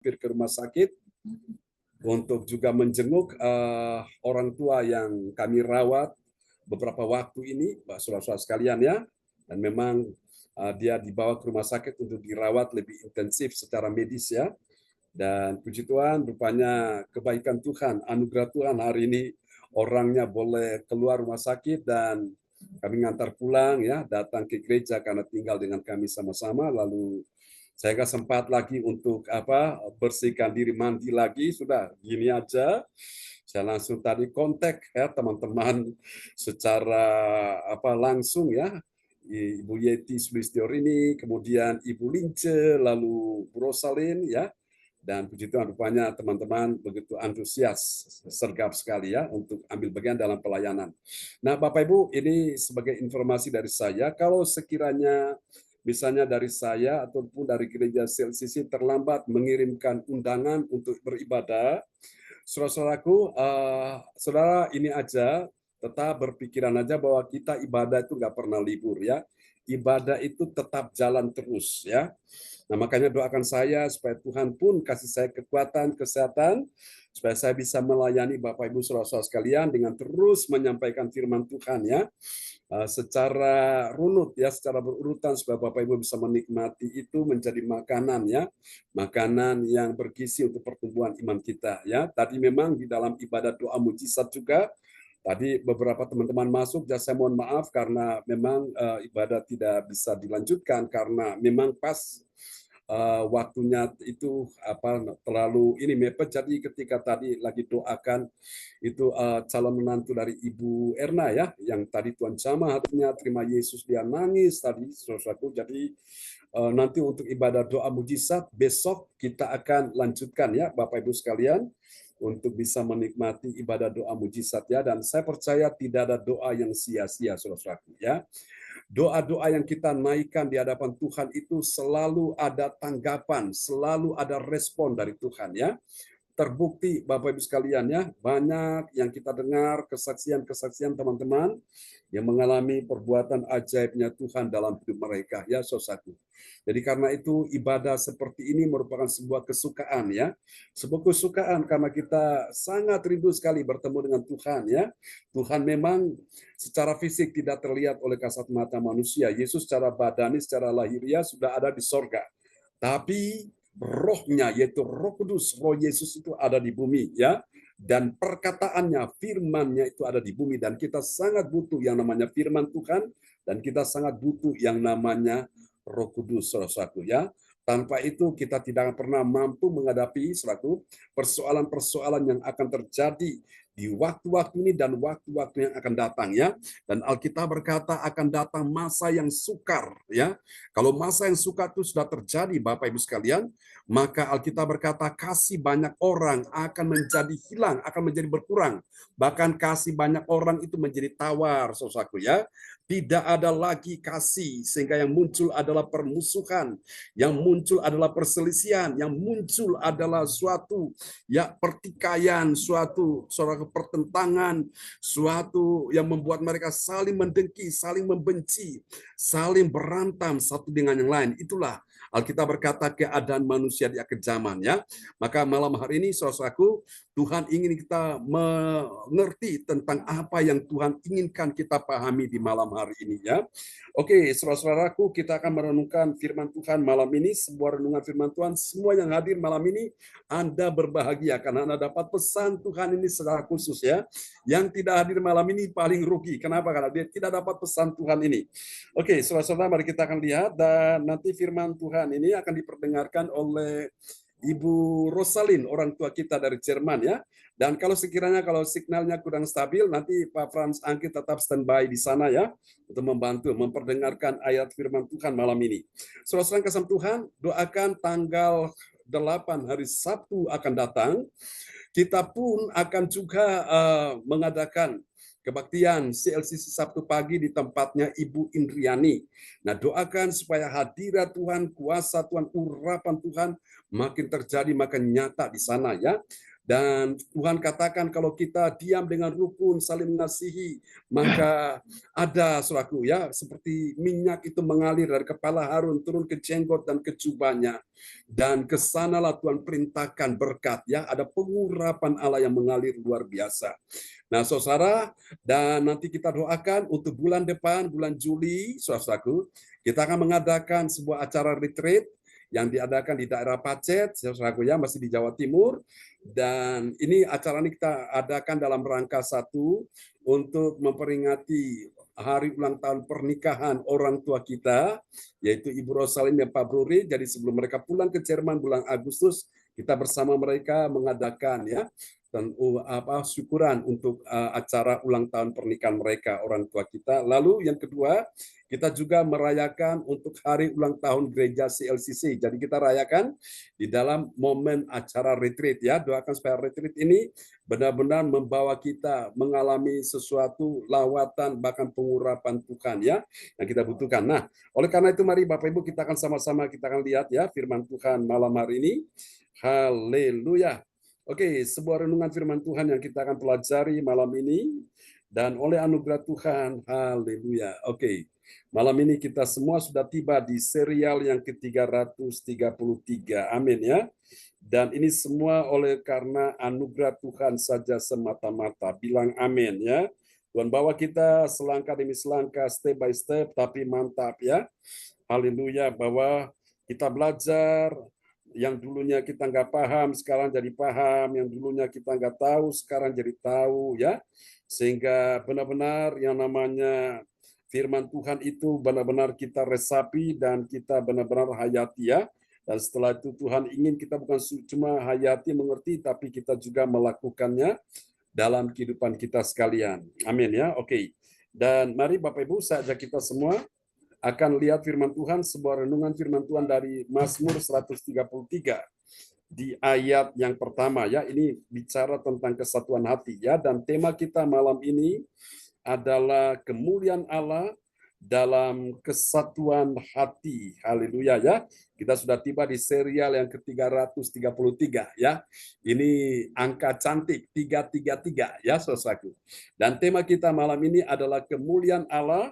mampir ke rumah sakit untuk juga menjenguk orang tua yang kami rawat beberapa waktu ini, saudara-saudara sekalian ya. Dan memang dia dibawa ke rumah sakit untuk dirawat lebih intensif secara medis ya. Dan puji Tuhan, rupanya kebaikan Tuhan, anugerah Tuhan hari ini orangnya boleh keluar rumah sakit dan kami ngantar pulang ya, datang ke gereja karena tinggal dengan kami sama-sama. Lalu saya nggak sempat lagi untuk bersihkan diri, mandi lagi, sudah gini aja. Saya langsung tadi kontak ya teman-teman secara langsung ya. Ibu Yeti Sulistiorini, kemudian Ibu Lince, lalu Bu Rosalin ya. Dan puji Tuhan rupanya teman-teman begitu antusias, sergap sekali ya untuk ambil bagian dalam pelayanan. Nah Bapak Ibu, ini sebagai informasi dari saya, kalau sekiranya misalnya dari saya ataupun dari gereja CLCC terlambat mengirimkan undangan untuk beribadah, saudara-saudaraku, saudara ini aja, tetap berpikiran aja bahwa kita ibadah itu nggak pernah libur ya. Ibadah itu tetap jalan terus ya. Nah, makanya doakan saya supaya Tuhan pun kasih saya kekuatan, kesehatan, supaya saya bisa melayani Bapak Ibu saudara-saudara sekalian dengan terus menyampaikan firman Tuhan ya, secara runut ya, secara berurutan supaya Bapak Ibu bisa menikmati itu menjadi makanan ya, makanan yang bergizi untuk pertumbuhan iman kita ya. Tadi memang di dalam ibadah doa mujizat juga. Tadi beberapa teman-teman masuk, saya mohon maaf karena memang ibadah tidak bisa dilanjutkan karena memang pas waktunya itu terlalu ini mepet. Jadi ketika tadi lagi doakan itu calon menantu dari Ibu Erna ya, yang tadi Tuhan jamah hatinya, terima Yesus, dia nangis tadi saudaraku. Jadi nanti untuk ibadah doa mujizat besok kita akan lanjutkan ya Bapak Ibu sekalian, untuk bisa menikmati ibadah doa mujizat ya. Dan saya percaya tidak ada doa yang sia-sia saudaraku ya. Doa-doa yang kita naikkan di hadapan Tuhan itu selalu ada tanggapan, selalu ada respon dari Tuhan ya. Terbukti Bapak Ibu sekalian ya, banyak yang kita dengar kesaksian-kesaksian teman-teman yang mengalami perbuatan ajaibnya Tuhan dalam hidup mereka ya saudaraku. Jadi karena itu ibadah seperti ini merupakan sebuah kesukaan ya. Sebuah kesukaan karena kita sangat rindu sekali bertemu dengan Tuhan ya. Tuhan memang secara fisik tidak terlihat oleh kasat mata manusia. Yesus secara badani, secara lahiriah sudah ada di sorga. Tapi rohnya, yaitu Roh Kudus, Roh Yesus itu ada di bumi ya. Dan perkataannya, firman-Nya itu ada di bumi. Dan kita sangat butuh yang namanya firman Tuhan. Dan kita sangat butuh yang namanya Roh Kudus, saudara-saudaraku ya. Tanpa itu kita tidak pernah mampu menghadapi selaku persoalan-persoalan yang akan terjadi di waktu-waktu ini dan waktu-waktu yang akan datang ya. Dan Alkitab berkata akan datang masa yang sukar ya. Kalau masa yang sukar itu sudah terjadi Bapak Ibu sekalian, maka Alkitab berkata kasih banyak orang akan menjadi hilang, akan menjadi berkurang. Bahkan kasih banyak orang itu menjadi tawar, saudaraku ya. Tidak ada lagi kasih, sehingga yang muncul adalah permusuhan, yang muncul adalah perselisihan, yang muncul adalah suatu ya pertikaian, suatu pertentangan, suatu yang membuat mereka saling mendengki, saling membenci, saling berantam satu dengan yang lain. Itulah Alkitab berkata keadaan manusia di akhir zaman ya. Maka malam hari ini saudaraku, Tuhan ingin kita mengerti tentang apa yang Tuhan inginkan kita pahami di malam hari ini ya. Oke, saudara-saudaraku, kita akan merenungkan firman Tuhan malam ini, sebuah renungan firman Tuhan. Semua yang hadir malam ini, Anda berbahagia karena Anda dapat pesan Tuhan ini secara khusus ya. Yang tidak hadir malam ini paling rugi. Kenapa? Karena dia tidak dapat pesan Tuhan ini. Oke, saudara-saudara, mari kita akan lihat dan nanti firman Tuhan ini akan diperdengarkan oleh Ibu Rosalin, orang tua kita dari Jerman ya. Dan kalau sekiranya kalau signalnya kurang stabil, nanti Pak Frans Angki tetap standby di sana ya untuk membantu memperdengarkan ayat firman Tuhan malam ini. Saudara kasih Tuhan, doakan tanggal 8 hari Sabtu akan datang. Kita pun akan juga mengadakan kebaktian CLCC Sabtu pagi di tempatnya Ibu Indriani. Nah, doakan supaya hadirat Tuhan, kuasa Tuhan, urapan Tuhan makin terjadi, makin nyata di sana ya. Dan Tuhan katakan kalau kita diam dengan rukun, saling mengasihi, maka ada saudaraku ya, seperti minyak itu mengalir dari kepala Harun turun ke jenggot dan ke jubahnya. Dan kesanalah Tuhan perintahkan berkat ya, ada pengurapan Allah yang mengalir luar biasa. Nah, saudara, dan nanti kita doakan untuk bulan depan, bulan Juli, saudaraku, kita akan mengadakan sebuah acara retreat yang diadakan di daerah Pacet, saudaraku ya, masih di Jawa Timur. Dan ini acara ini kita adakan dalam rangka satu untuk memperingati hari ulang tahun pernikahan orang tua kita, yaitu Ibu Rosalin dan Pak Bruri. Jadi sebelum mereka pulang ke Jerman bulan Agustus, kita bersama mereka mengadakan ya dan syukuran untuk acara ulang tahun pernikahan mereka orang tua kita. Lalu yang kedua, kita juga merayakan untuk hari ulang tahun gereja CLCC. Jadi kita rayakan di dalam momen acara retreat ya. Doakan supaya retreat ini benar-benar membawa kita mengalami sesuatu lawatan bahkan pengurapan Tuhan ya yang kita butuhkan. Nah, oleh karena itu mari Bapak Ibu kita akan sama-sama kita akan lihat ya firman Tuhan malam hari ini. Haleluya. Oke, sebuah renungan firman Tuhan yang kita akan pelajari malam ini dan oleh anugerah Tuhan, haleluya. Oke, malam ini kita semua sudah tiba di serial yang ke-333, amin ya. Dan ini semua oleh karena anugerah Tuhan saja semata-mata, bilang amin ya. Tuhan bawa kita selangkah demi selangkah, step by step, tapi mantap ya. Haleluya, bahwa kita belajar yang dulunya kita nggak paham, sekarang jadi paham. Yang dulunya kita nggak tahu, sekarang jadi tahu, ya. Sehingga benar-benar yang namanya firman Tuhan itu benar-benar kita resapi dan kita benar-benar hayati, ya. Dan setelah itu Tuhan ingin kita bukan cuma hayati, mengerti, tapi kita juga melakukannya dalam kehidupan kita sekalian. Amin ya. Oke. Dan mari Bapak Ibu, saya ajak kita semua akan lihat firman Tuhan, sebuah renungan firman Tuhan dari Mazmur 133 di ayat yang pertama ya. Ini bicara tentang kesatuan hati ya, dan tema kita malam ini adalah kemuliaan Allah dalam kesatuan hati. Haleluya ya. Kita sudah tiba di serial yang ke-333 ya. Ini angka cantik 333 ya saudaraku. Dan tema kita malam ini adalah kemuliaan Allah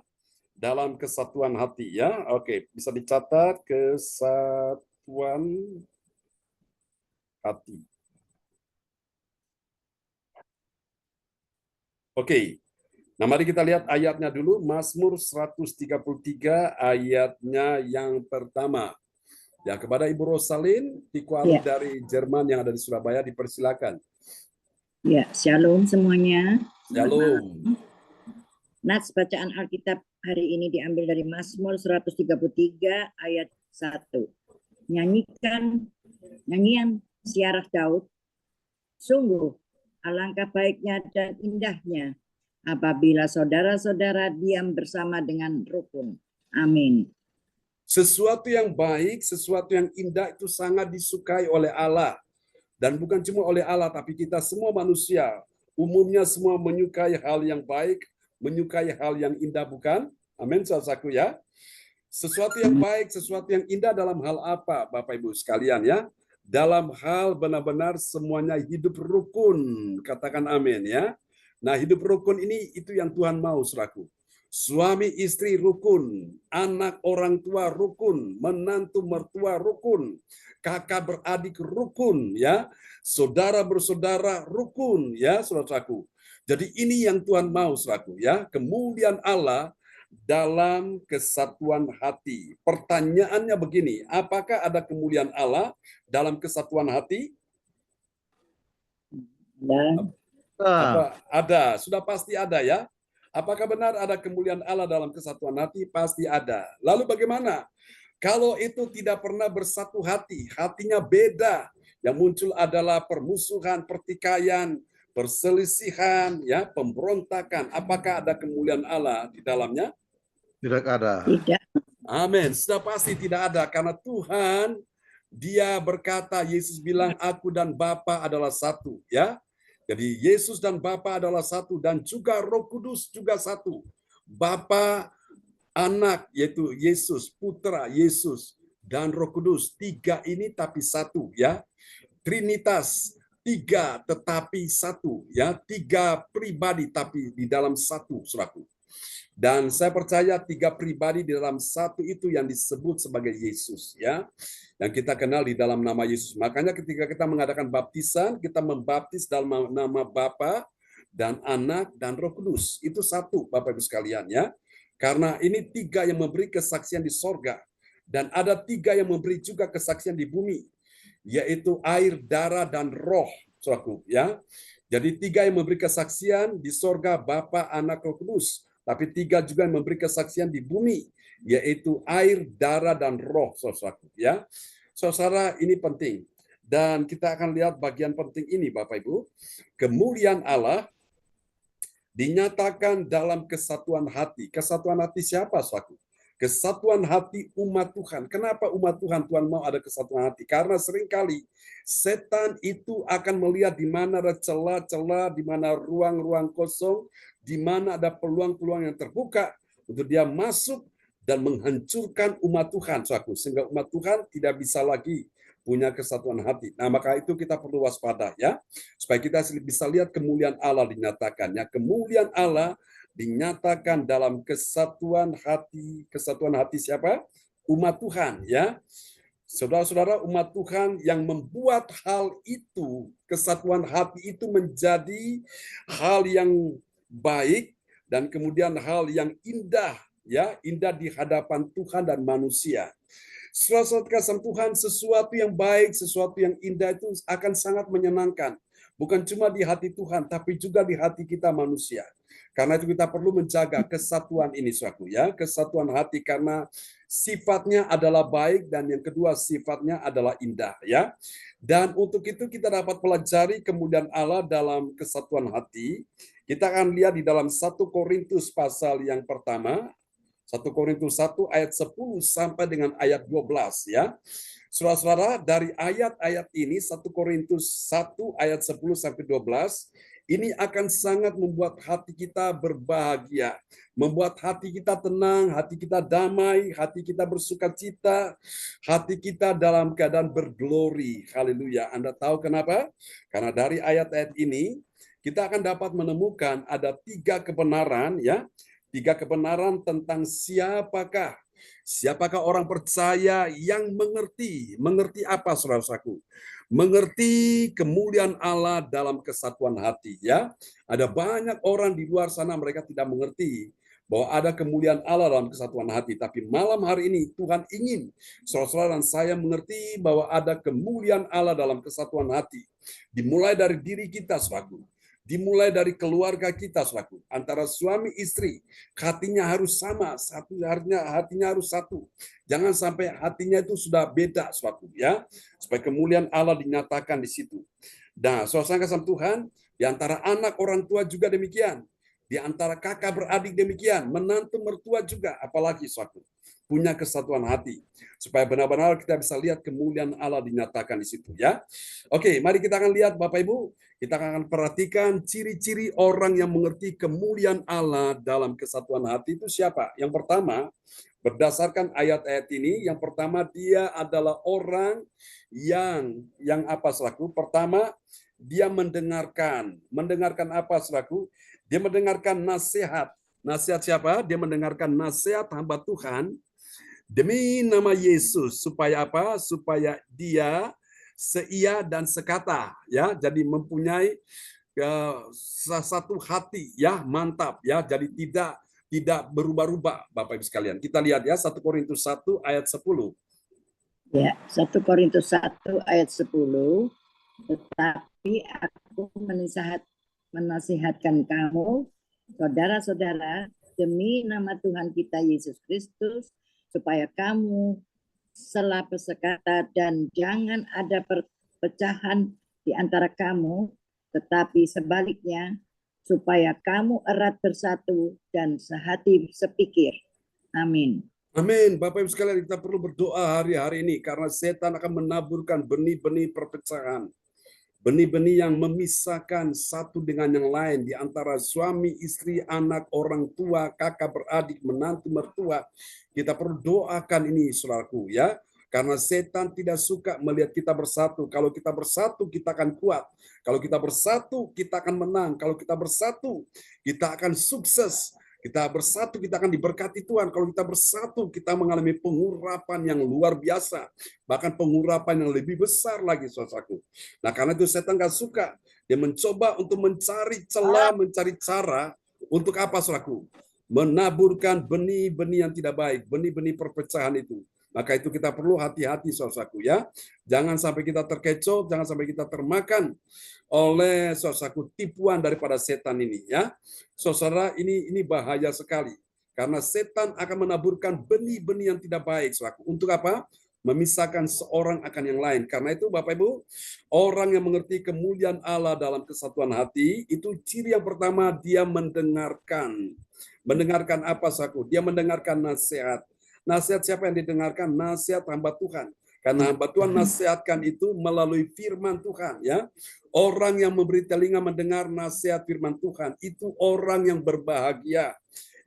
dalam kesatuan hati ya. Oke, bisa dicatat kesatuan hati. Oke. Nah, mari kita lihat ayatnya dulu. Mazmur 133 ayatnya yang pertama. Ya, kepada Ibu Rosalin Tikwaru dari Jerman yang ada di Surabaya, dipersilakan. Ya, shalom semuanya. Shalom. Nats bacaan Alkitab hari ini diambil dari Mazmur 133 ayat 1. Nyanyikan nyanyian siarah Daud. Sungguh alangkah baiknya dan indahnya apabila saudara-saudara diam bersama dengan rukun. Amin. Sesuatu yang baik, sesuatu yang indah itu sangat disukai oleh Allah. Dan bukan cuma oleh Allah, tapi kita semua manusia. Umumnya semua menyukai hal yang baik, menyukai hal yang indah, bukan? Amin, saudaraku ya. Sesuatu yang baik, sesuatu yang indah dalam hal apa, Bapak Ibu sekalian ya? Dalam hal benar-benar semuanya hidup rukun. Katakan amin ya. Nah, hidup rukun ini itu yang Tuhan mau, saudaraku. Suami istri rukun, anak orang tua rukun, menantu mertua rukun, kakak beradik rukun, ya, saudara bersaudara rukun, ya, saudaraku. Jadi ini yang Tuhan mau, saudaraku, ya, kemuliaan Allah dalam kesatuan hati. Pertanyaannya begini, apakah ada kemuliaan Allah dalam kesatuan hati? Apa ada? Sudah pasti ada ya. Apakah benar ada kemuliaan Allah dalam kesatuan hati? Pasti ada. Lalu bagaimana kalau itu tidak pernah bersatu hati, hatinya beda, yang muncul adalah permusuhan, pertikaian, perselisihan, ya, pemberontakan. Apakah ada kemuliaan Allah di dalamnya? Tidak ada. Tidak. Amin. Sudah pasti tidak ada, karena Tuhan, Dia berkata, Yesus bilang, aku dan Bapa adalah satu, ya. Jadi Yesus dan Bapa adalah satu, dan juga Roh Kudus juga satu. Bapa, Anak, yaitu Yesus, Putra Yesus, dan Roh Kudus. Tiga ini tapi satu, ya. Trinitas tiga tetapi satu, ya, tiga pribadi tapi di dalam satu, saudaraku. Dan saya percaya tiga pribadi di dalam satu itu yang disebut sebagai Yesus, ya, yang kita kenal di dalam nama Yesus. Makanya ketika kita mengadakan baptisan, kita membaptis dalam nama Bapa dan Anak dan Roh Kudus. Itu satu, Bapak Ibu sekalian, ya. Karena ini tiga yang memberi kesaksian di sorga. Dan ada tiga yang memberi juga kesaksian di bumi, yaitu air, darah, dan roh, saudaraku, ya. Jadi tiga yang memberi kesaksian di sorga, Bapa, Anak, Roh Kudus. Tapi tiga juga yang memberi kesaksian di bumi, yaitu air, darah, dan roh, saudaraku, ya. Saudara, ini penting. Dan kita akan lihat bagian penting ini, Bapak Ibu. Kemuliaan Allah dinyatakan dalam kesatuan hati. Kesatuan hati siapa, saudaraku? Kesatuan hati umat Tuhan. Kenapa umat Tuhan mau ada kesatuan hati? Karena seringkali setan itu akan melihat di mana ada celah-celah, di mana ruang-ruang kosong, di mana ada peluang-peluang yang terbuka untuk dia masuk dan menghancurkan umat Tuhan, sehingga umat Tuhan tidak bisa lagi punya kesatuan hati. Nah, maka itu kita perlu waspada, ya, supaya kita bisa lihat kemuliaan Allah dinyatakan. Ya, kemuliaan Allah dinyatakan dalam kesatuan hati. Kesatuan hati siapa? Umat Tuhan, ya. Saudara-saudara, umat Tuhan yang membuat hal itu, kesatuan hati itu menjadi hal yang baik dan kemudian hal yang indah, ya, indah di hadapan Tuhan dan manusia. Saudara-saudara kasih Tuhan, sesuatu yang baik, sesuatu yang indah itu akan sangat menyenangkan. Bukan cuma di hati Tuhan, tapi juga di hati kita manusia. Karena itu kita perlu menjaga kesatuan ini, saudaraku, ya, kesatuan hati, karena sifatnya adalah baik dan yang kedua sifatnya adalah indah, ya. Dan untuk itu kita dapat pelajari kemuliaan Allah dalam kesatuan hati. Kita akan lihat di dalam 1 Korintus pasal yang pertama, 1 Korintus 1 ayat 10 sampai dengan ayat 12, ya. Saudara-saudara, dari ayat-ayat ini 1 Korintus 1 ayat 10 sampai 12 ini akan sangat membuat hati kita berbahagia, membuat hati kita tenang, hati kita damai, hati kita bersukacita, hati kita dalam keadaan berglori. Haleluya. Anda tahu kenapa? Karena dari ayat-ayat ini kita akan dapat menemukan ada tiga kebenaran, ya. Tiga kebenaran tentang siapakah orang percaya yang mengerti. Mengerti apa, saudara-saudaraku? Mengerti kemuliaan Allah dalam kesatuan hati, ya. Ada banyak orang di luar sana mereka tidak mengerti bahwa ada kemuliaan Allah dalam kesatuan hati, tapi malam hari ini Tuhan ingin saudara-saudara dan saya mengerti bahwa ada kemuliaan Allah dalam kesatuan hati. Dimulai dari diri kita, saudaraku. Dimulai dari keluarga kita, saudaraku. Antara suami istri, hatinya harus sama, hatinya harus satu. Jangan sampai hatinya itu sudah beda, saudaraku, ya. Supaya kemuliaan Allah dinyatakan di situ. Nah, saudara kasih Tuhan, di antara anak orang tua juga demikian. Di antara kakak beradik demikian, menantu mertua juga, apalagi, saudaraku, punya kesatuan hati. Supaya benar-benar kita bisa lihat kemuliaan Allah dinyatakan di situ, ya. Oke, mari kita akan lihat, Bapak Ibu. Kita akan perhatikan ciri-ciri orang yang mengerti kemuliaan Allah dalam kesatuan hati itu siapa. Yang pertama, berdasarkan ayat-ayat ini, yang pertama dia adalah orang yang apa, saudaraku? Pertama, dia mendengarkan. Mendengarkan apa, saudaraku? Dia mendengarkan nasihat. Nasihat siapa? Dia mendengarkan nasihat hamba Tuhan demi nama Yesus. Supaya apa? Supaya dia seia dan sekata, ya. Jadi mempunyai satu hati, ya, mantap, ya. Jadi tidak berubah-ubah, Bapak Ibu sekalian. Kita lihat, ya, 1 Korintus 1 ayat 10. Ya, 1 Korintus 1 ayat 10. Tetapi aku menasihatkan kamu, saudara-saudara, demi nama Tuhan kita Yesus Kristus, supaya kamu selalu bersekata dan jangan ada perpecahan di antara kamu, tetapi sebaliknya supaya kamu erat bersatu dan sehati sepikir. Amin. Amin. Bapak Ibu sekalian, kita perlu berdoa hari-hari ini karena setan akan menaburkan benih-benih perpecahan. Benih-benih yang memisahkan satu dengan yang lain di antara suami, istri, anak, orang tua, kakak beradik, menantu, mertua. Kita perlu doakan ini, saudaraku, ya. Karena setan tidak suka melihat kita bersatu. Kalau kita bersatu, kita akan kuat. Kalau kita bersatu, kita akan menang. Kalau kita bersatu, kita akan sukses. Kita bersatu, kita akan diberkati Tuhan. Kalau kita bersatu, kita mengalami pengurapan yang luar biasa. Bahkan pengurapan yang lebih besar lagi, saudaraku. Nah, karena itu setan gak suka. Dia mencoba untuk mencari celah, mencari cara. Untuk apa, saudaraku? Menaburkan benih-benih yang tidak baik. Benih-benih perpecahan itu. Maka itu kita perlu hati-hati, saudaraku, ya. Jangan sampai kita terkecoh, jangan sampai kita termakan oleh saudaraku tipuan daripada setan ini, ya. Saudara, ini bahaya sekali karena setan akan menaburkan benih-benih yang tidak baik, saudaraku. Untuk apa? Memisahkan seorang akan yang lain. Karena itu Bapak Ibu, orang yang mengerti kemuliaan Allah dalam kesatuan hati, itu ciri yang pertama, dia mendengarkan. Mendengarkan apa, saudaraku? Dia mendengarkan nasihat. Nasihat siapa yang didengarkan? Nasihat hamba Tuhan. Karena hamba Tuhan nasihatkan itu melalui firman Tuhan, ya. Orang yang memberi telinga mendengar nasihat firman Tuhan, itu orang yang berbahagia.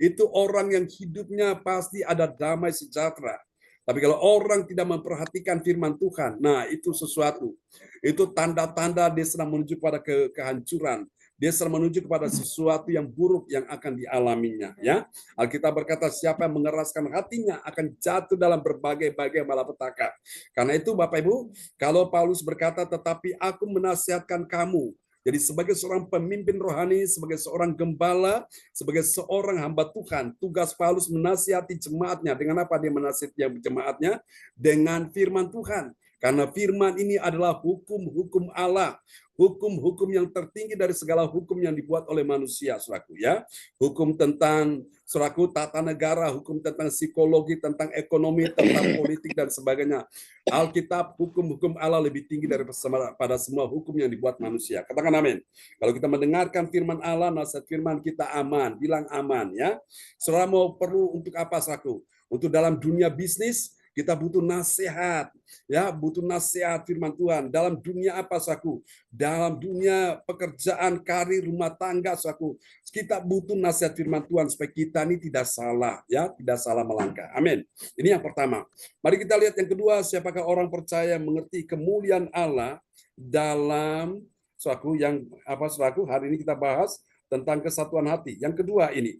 Itu orang yang hidupnya pasti ada damai sejahtera. Tapi kalau orang tidak memperhatikan firman Tuhan, nah itu sesuatu. Itu tanda-tanda dia sedang menuju pada kehancuran. Dia sedang menuju kepada sesuatu yang buruk yang akan dialaminya, ya. Alkitab berkata siapa yang mengeraskan hatinya akan jatuh dalam berbagai-bagai malapetaka. Karena itu Bapak Ibu, kalau Paulus berkata tetapi aku menasihatkan kamu. Jadi sebagai seorang pemimpin rohani, sebagai seorang gembala, sebagai seorang hamba Tuhan, tugas Paulus menasihati jemaatnya. Dengan apa dia menasihati jemaatnya? Dengan firman Tuhan. Karena firman ini adalah hukum-hukum Allah. Hukum-hukum yang tertinggi dari segala hukum yang dibuat oleh manusia, saudaraku, ya. Hukum tentang, saudaraku, tata negara, hukum tentang psikologi, tentang ekonomi, tentang politik, dan sebagainya. Alkitab, hukum-hukum Allah lebih tinggi daripada semua hukum yang dibuat manusia. Katakan amin. Kalau kita mendengarkan firman Allah, nasihat firman, kita aman. Bilang aman, ya. Saudara mau perlu untuk apa, saudaraku? Untuk dalam dunia bisnis, kita butuh nasihat, ya, butuh nasihat firman Tuhan. Dalam dunia apa, saudaraku? Dalam dunia pekerjaan, karir, rumah tangga, saudaraku, kita butuh nasihat firman Tuhan supaya kita ini tidak salah, ya, tidak salah melangkah. Amin. Ini yang pertama. Mari kita lihat yang kedua, siapakah orang percaya mengerti kemuliaan Allah dalam, saudaraku, yang apa, saudaraku? Hari ini kita bahas tentang kesatuan hati. Yang kedua ini.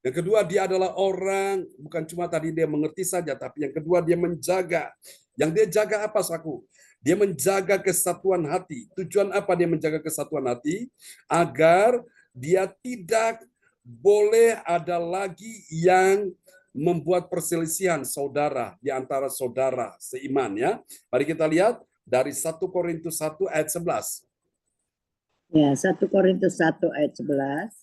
Yang kedua, dia adalah orang, bukan cuma tadi dia mengerti saja, tapi yang kedua dia menjaga. Yang dia jaga apa, saudaraku? Dia menjaga kesatuan hati. Tujuan apa dia menjaga kesatuan hati? Agar dia tidak boleh ada lagi yang membuat perselisihan saudara di antara saudara seiman, ya. Mari kita lihat dari 1 Korintus 1 ayat 11. Ya, 1 Korintus 1 ayat 11.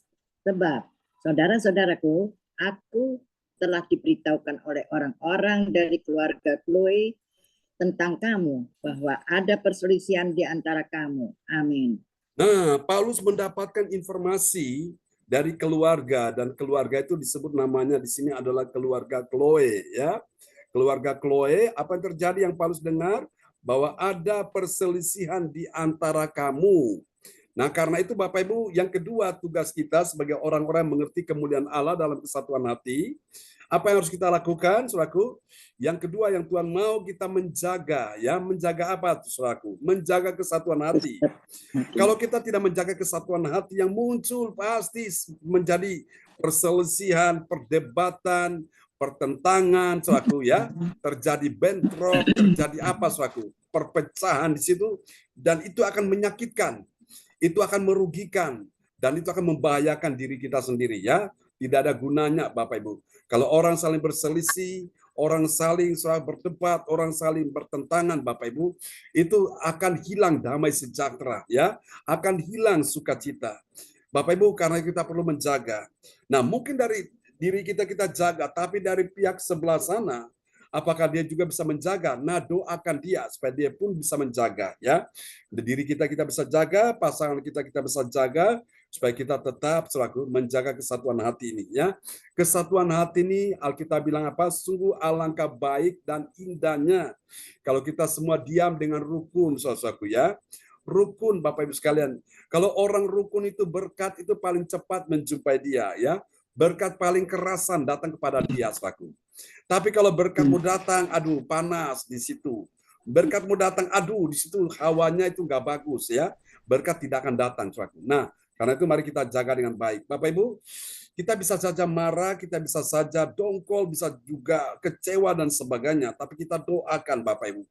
Sebab saudara-saudaraku, aku telah diberitahukan oleh orang-orang dari keluarga Chloe tentang kamu, bahwa ada perselisihan di antara kamu. Amin. Nah, Paulus mendapatkan informasi dari keluarga, dan keluarga itu disebut namanya di sini adalah keluarga Chloe, ya. Keluarga Chloe, apa yang terjadi yang Paulus dengar? Bahwa ada perselisihan di antara kamu. Nah, karena itu Bapak Ibu, yang kedua tugas kita sebagai orang-orang yang mengerti kemuliaan Allah dalam kesatuan hati, apa yang harus kita lakukan, saudaraku? Yang kedua yang Tuhan mau kita menjaga, ya, menjaga apa, saudaraku? Menjaga kesatuan hati. Kalau kita tidak menjaga kesatuan hati, yang muncul pasti menjadi perselisihan, perdebatan, pertentangan, saudaraku, ya. Terjadi bentrok, terjadi apa, saudaraku? Perpecahan di situ, dan itu akan menyakitkan. Itu akan merugikan, dan itu akan membahayakan diri kita sendiri, ya. Tidak ada gunanya, Bapak Ibu. Kalau orang saling berselisih, orang saling berdebat, orang saling bertentangan, Bapak Ibu, itu akan hilang damai sejahtera, ya. Akan hilang sukacita. Bapak Ibu, karena kita perlu menjaga. Nah, mungkin dari diri kita jaga, tapi dari pihak sebelah sana, apakah dia juga bisa menjaga? Nah, doakan dia supaya dia pun bisa menjaga, ya. Diri kita bisa jaga, pasangan kita bisa jaga, supaya kita tetap selalu menjaga kesatuan hati ini, ya. Kesatuan hati ini Alkitab bilang apa? Sungguh alangkah baik dan indahnya kalau kita semua diam dengan rukun, saudaraku, ya. Rukun, Bapak Ibu sekalian. Kalau orang rukun itu berkat itu paling cepat menjumpai dia, ya. Berkat paling kerasan datang kepada dia, saudaraku. Tapi kalau berkatmu datang, aduh panas di situ. Berkatmu datang, aduh di situ hawanya itu nggak bagus ya. Berkat tidak akan datang, saudaraku. Nah, karena itu mari kita jaga dengan baik. Bapak Ibu, kita bisa saja marah, kita bisa saja dongkol, bisa juga kecewa dan sebagainya. Tapi kita doakan Bapak Ibu.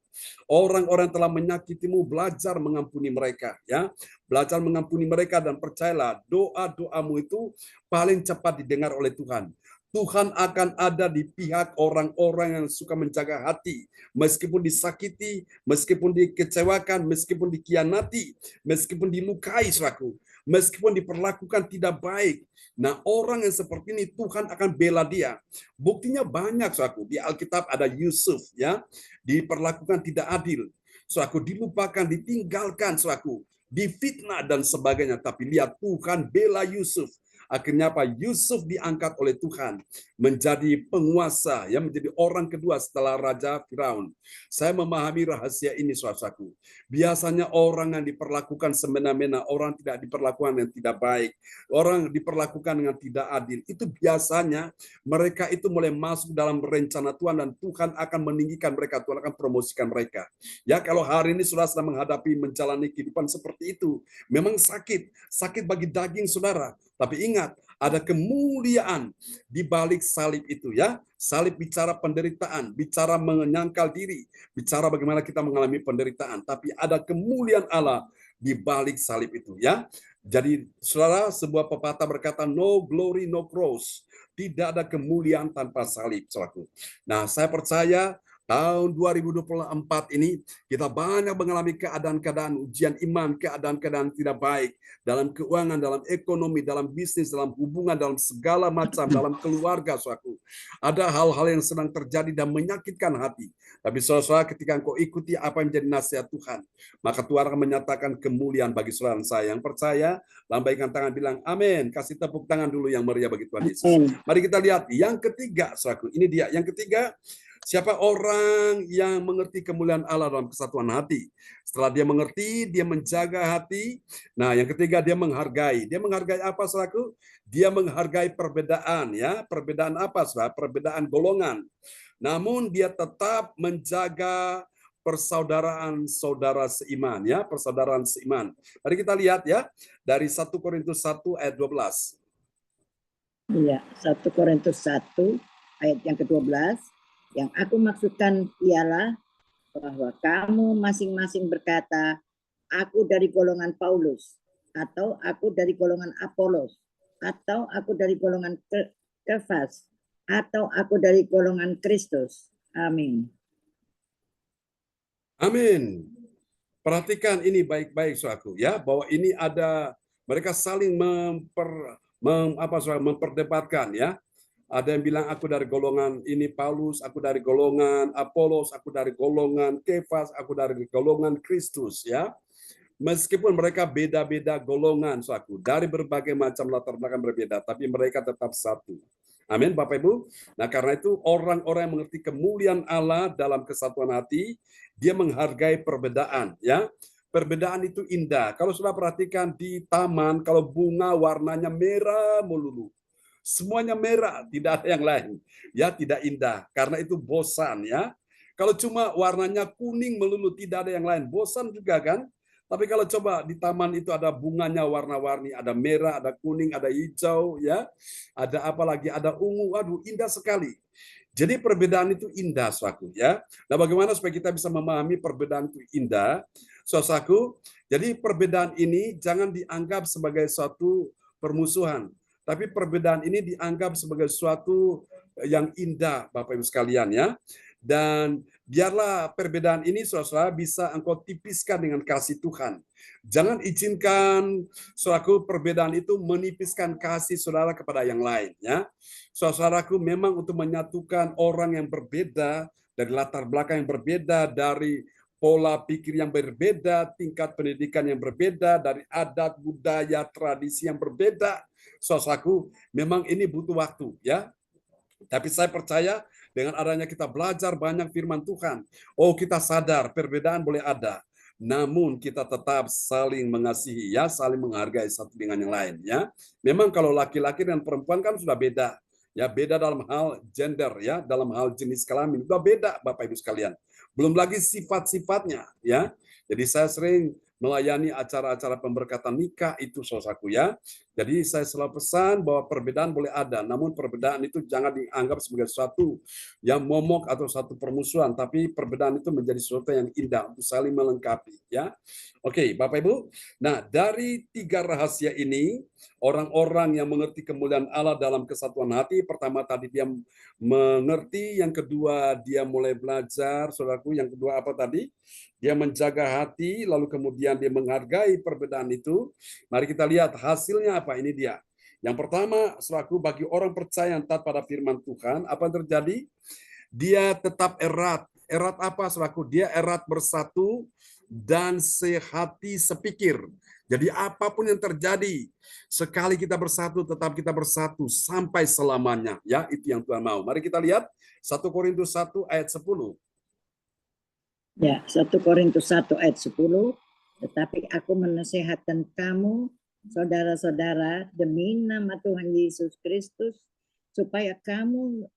Orang-orang yang telah menyakitimu, belajar mengampuni mereka. Ya, belajar mengampuni mereka dan percayalah doa-doamu itu paling cepat didengar oleh Tuhan. Tuhan akan ada di pihak orang-orang yang suka menjaga hati. Meskipun disakiti, meskipun dikecewakan, meskipun dikhianati, meskipun dilukai, saudaraku. Meskipun diperlakukan tidak baik. Nah, orang yang seperti ini Tuhan akan bela dia. Buktinya banyak, saudaraku. Di Alkitab ada Yusuf, ya, diperlakukan tidak adil. Saudaraku, dilupakan, ditinggalkan, saudaraku, difitnah dan sebagainya. Tapi lihat Tuhan bela Yusuf. Akhirnya apa? Yusuf diangkat oleh Tuhan menjadi penguasa, ya, menjadi orang kedua setelah Raja Firaun. Saya memahami rahasia ini, saudaraku. Biasanya orang yang diperlakukan semena-mena, orang tidak diperlakukan yang tidak baik, orang diperlakukan dengan tidak adil, itu biasanya mereka itu mulai masuk dalam rencana Tuhan dan Tuhan akan meninggikan mereka, Tuhan akan promosikan mereka. Ya, kalau hari ini saudara sedang menghadapi menjalani kehidupan seperti itu, memang sakit bagi daging saudara. Tapi ingat, ada kemuliaan di balik salib itu, ya. Salib bicara penderitaan, bicara menyangkal diri, bicara bagaimana kita mengalami penderitaan. Tapi ada kemuliaan Allah di balik salib itu, ya. Jadi, saudara, sebuah pepatah berkata, no glory, no cross. Tidak ada kemuliaan tanpa salib, saudaraku. Nah, saya percaya tahun 2024 ini kita banyak mengalami keadaan-keadaan ujian iman, keadaan-keadaan tidak baik dalam keuangan, dalam ekonomi, dalam bisnis, dalam hubungan, dalam segala macam, dalam keluarga, saudaraku. Ada hal-hal yang sedang terjadi dan menyakitkan hati. Tapi saudara, ketika engkau ikuti apa yang menjadi nasihat Tuhan, maka Tuhan akan menyatakan kemuliaan bagi saudara saya. Yang percaya, lambaikan tangan, bilang amin. Kasih tepuk tangan dulu yang meriah bagi Tuhan Yesus. Mari kita lihat yang ketiga, saudaraku. Ini dia, yang ketiga. Siapa orang yang mengerti kemuliaan Allah dalam kesatuan hati? Setelah dia mengerti, dia menjaga hati. Nah, yang ketiga, dia menghargai. Dia menghargai apa, saudaraku? Dia menghargai perbedaan, ya. Perbedaan apa, saudara? Perbedaan golongan. Namun dia tetap menjaga persaudaraan saudara seiman, ya, persaudaraan seiman. Mari kita lihat, ya, dari 1 Korintus 1 ayat 12. Iya, 1 Korintus 1 ayat yang ke-12. Yang aku maksudkan ialah bahwa kamu masing-masing berkata, aku dari golongan Paulus, atau aku dari golongan Apolos, atau aku dari golongan Kefas, atau aku dari golongan Kristus. Amin. Amin. Perhatikan ini baik-baik, saudaraku, ya, bahwa ini ada mereka saling memperdebatkan, ya. Ada yang bilang aku dari golongan ini Paulus, aku dari golongan Apolos, aku dari golongan Kefas, aku dari golongan Kristus, ya. Meskipun mereka beda-beda golongan, saudaraku, dari berbagai macam latar belakang berbeda, tapi mereka tetap satu. Amin, Bapak Ibu. Nah, karena itu orang-orang yang mengerti kemuliaan Allah dalam kesatuan hati, dia menghargai perbedaan, ya. Perbedaan itu indah. Kalau sudah perhatikan di taman, kalau bunga warnanya merah melulu, semuanya merah, tidak ada yang lain. Ya, tidak indah. Karena itu bosan, ya. Kalau cuma warnanya kuning melulu, tidak ada yang lain, bosan juga kan? Tapi kalau coba di taman itu ada bunganya warna-warni, ada merah, ada kuning, ada hijau, ya. Ada apa lagi? Ada ungu. Waduh, indah sekali. Jadi perbedaan itu indah, saudaraku, ya. Nah, bagaimana supaya kita bisa memahami perbedaan itu indah, saudaraku? Jadi perbedaan ini jangan dianggap sebagai suatu permusuhan. Tapi perbedaan ini dianggap sebagai sesuatu yang indah, Bapak Ibu sekalian, ya. Dan biarlah perbedaan ini, saudara, bisa engkau tipiskan dengan kasih Tuhan. Jangan izinkan, saudaraku, perbedaan itu menipiskan kasih saudara kepada yang lain, ya. Saudaraku, memang untuk menyatukan orang yang berbeda, dari latar belakang yang berbeda, dari pola pikir yang berbeda, tingkat pendidikan yang berbeda, dari adat, budaya, tradisi yang berbeda, saudaraku, memang ini butuh waktu, ya. Tapi saya percaya dengan adanya kita belajar banyak firman Tuhan, oh kita sadar perbedaan boleh ada, namun kita tetap saling mengasihi, ya, saling menghargai satu dengan yang lain, ya. Memang kalau laki-laki dan perempuan kan sudah beda, Ya, beda dalam hal gender, ya, dalam hal jenis kelamin. Udah beda, Bapak Ibu sekalian. Belum lagi sifat-sifatnya, ya. Jadi saya sering melayani acara-acara pemberkatan nikah itu, saudaraku, ya. Jadi saya selalu pesan bahwa perbedaan boleh ada, namun perbedaan itu jangan dianggap sebagai sesuatu yang momok atau satu permusuhan, tapi perbedaan itu menjadi sesuatu yang indah untuk saling melengkapi, ya. Oke, Bapak Ibu. Nah, dari 3 rahasia ini, orang-orang yang mengerti kemuliaan Allah dalam kesatuan hati, pertama tadi dia mengerti, yang kedua dia mulai belajar, saudaraku, yang kedua apa tadi? Dia menjaga hati, lalu kemudian dia menghargai perbedaan itu. Mari kita lihat hasilnya apa, ini dia. Yang pertama, saudaraku, bagi orang percaya yang taat pada firman Tuhan, apa yang terjadi? Dia tetap erat. Erat apa, saudaraku? Dia erat bersatu dan sehati sepikir. Jadi apapun yang terjadi, sekali kita bersatu, tetap kita bersatu sampai selamanya. Ya, itu yang Tuhan mau. Mari kita lihat 1 Korintus 1 ayat 10. Ya, 1 Korintus 1 ayat 10. Tetapi aku menasihatkan kamu, saudara-saudara, demi nama Tuhan Yesus Kristus, supaya kamu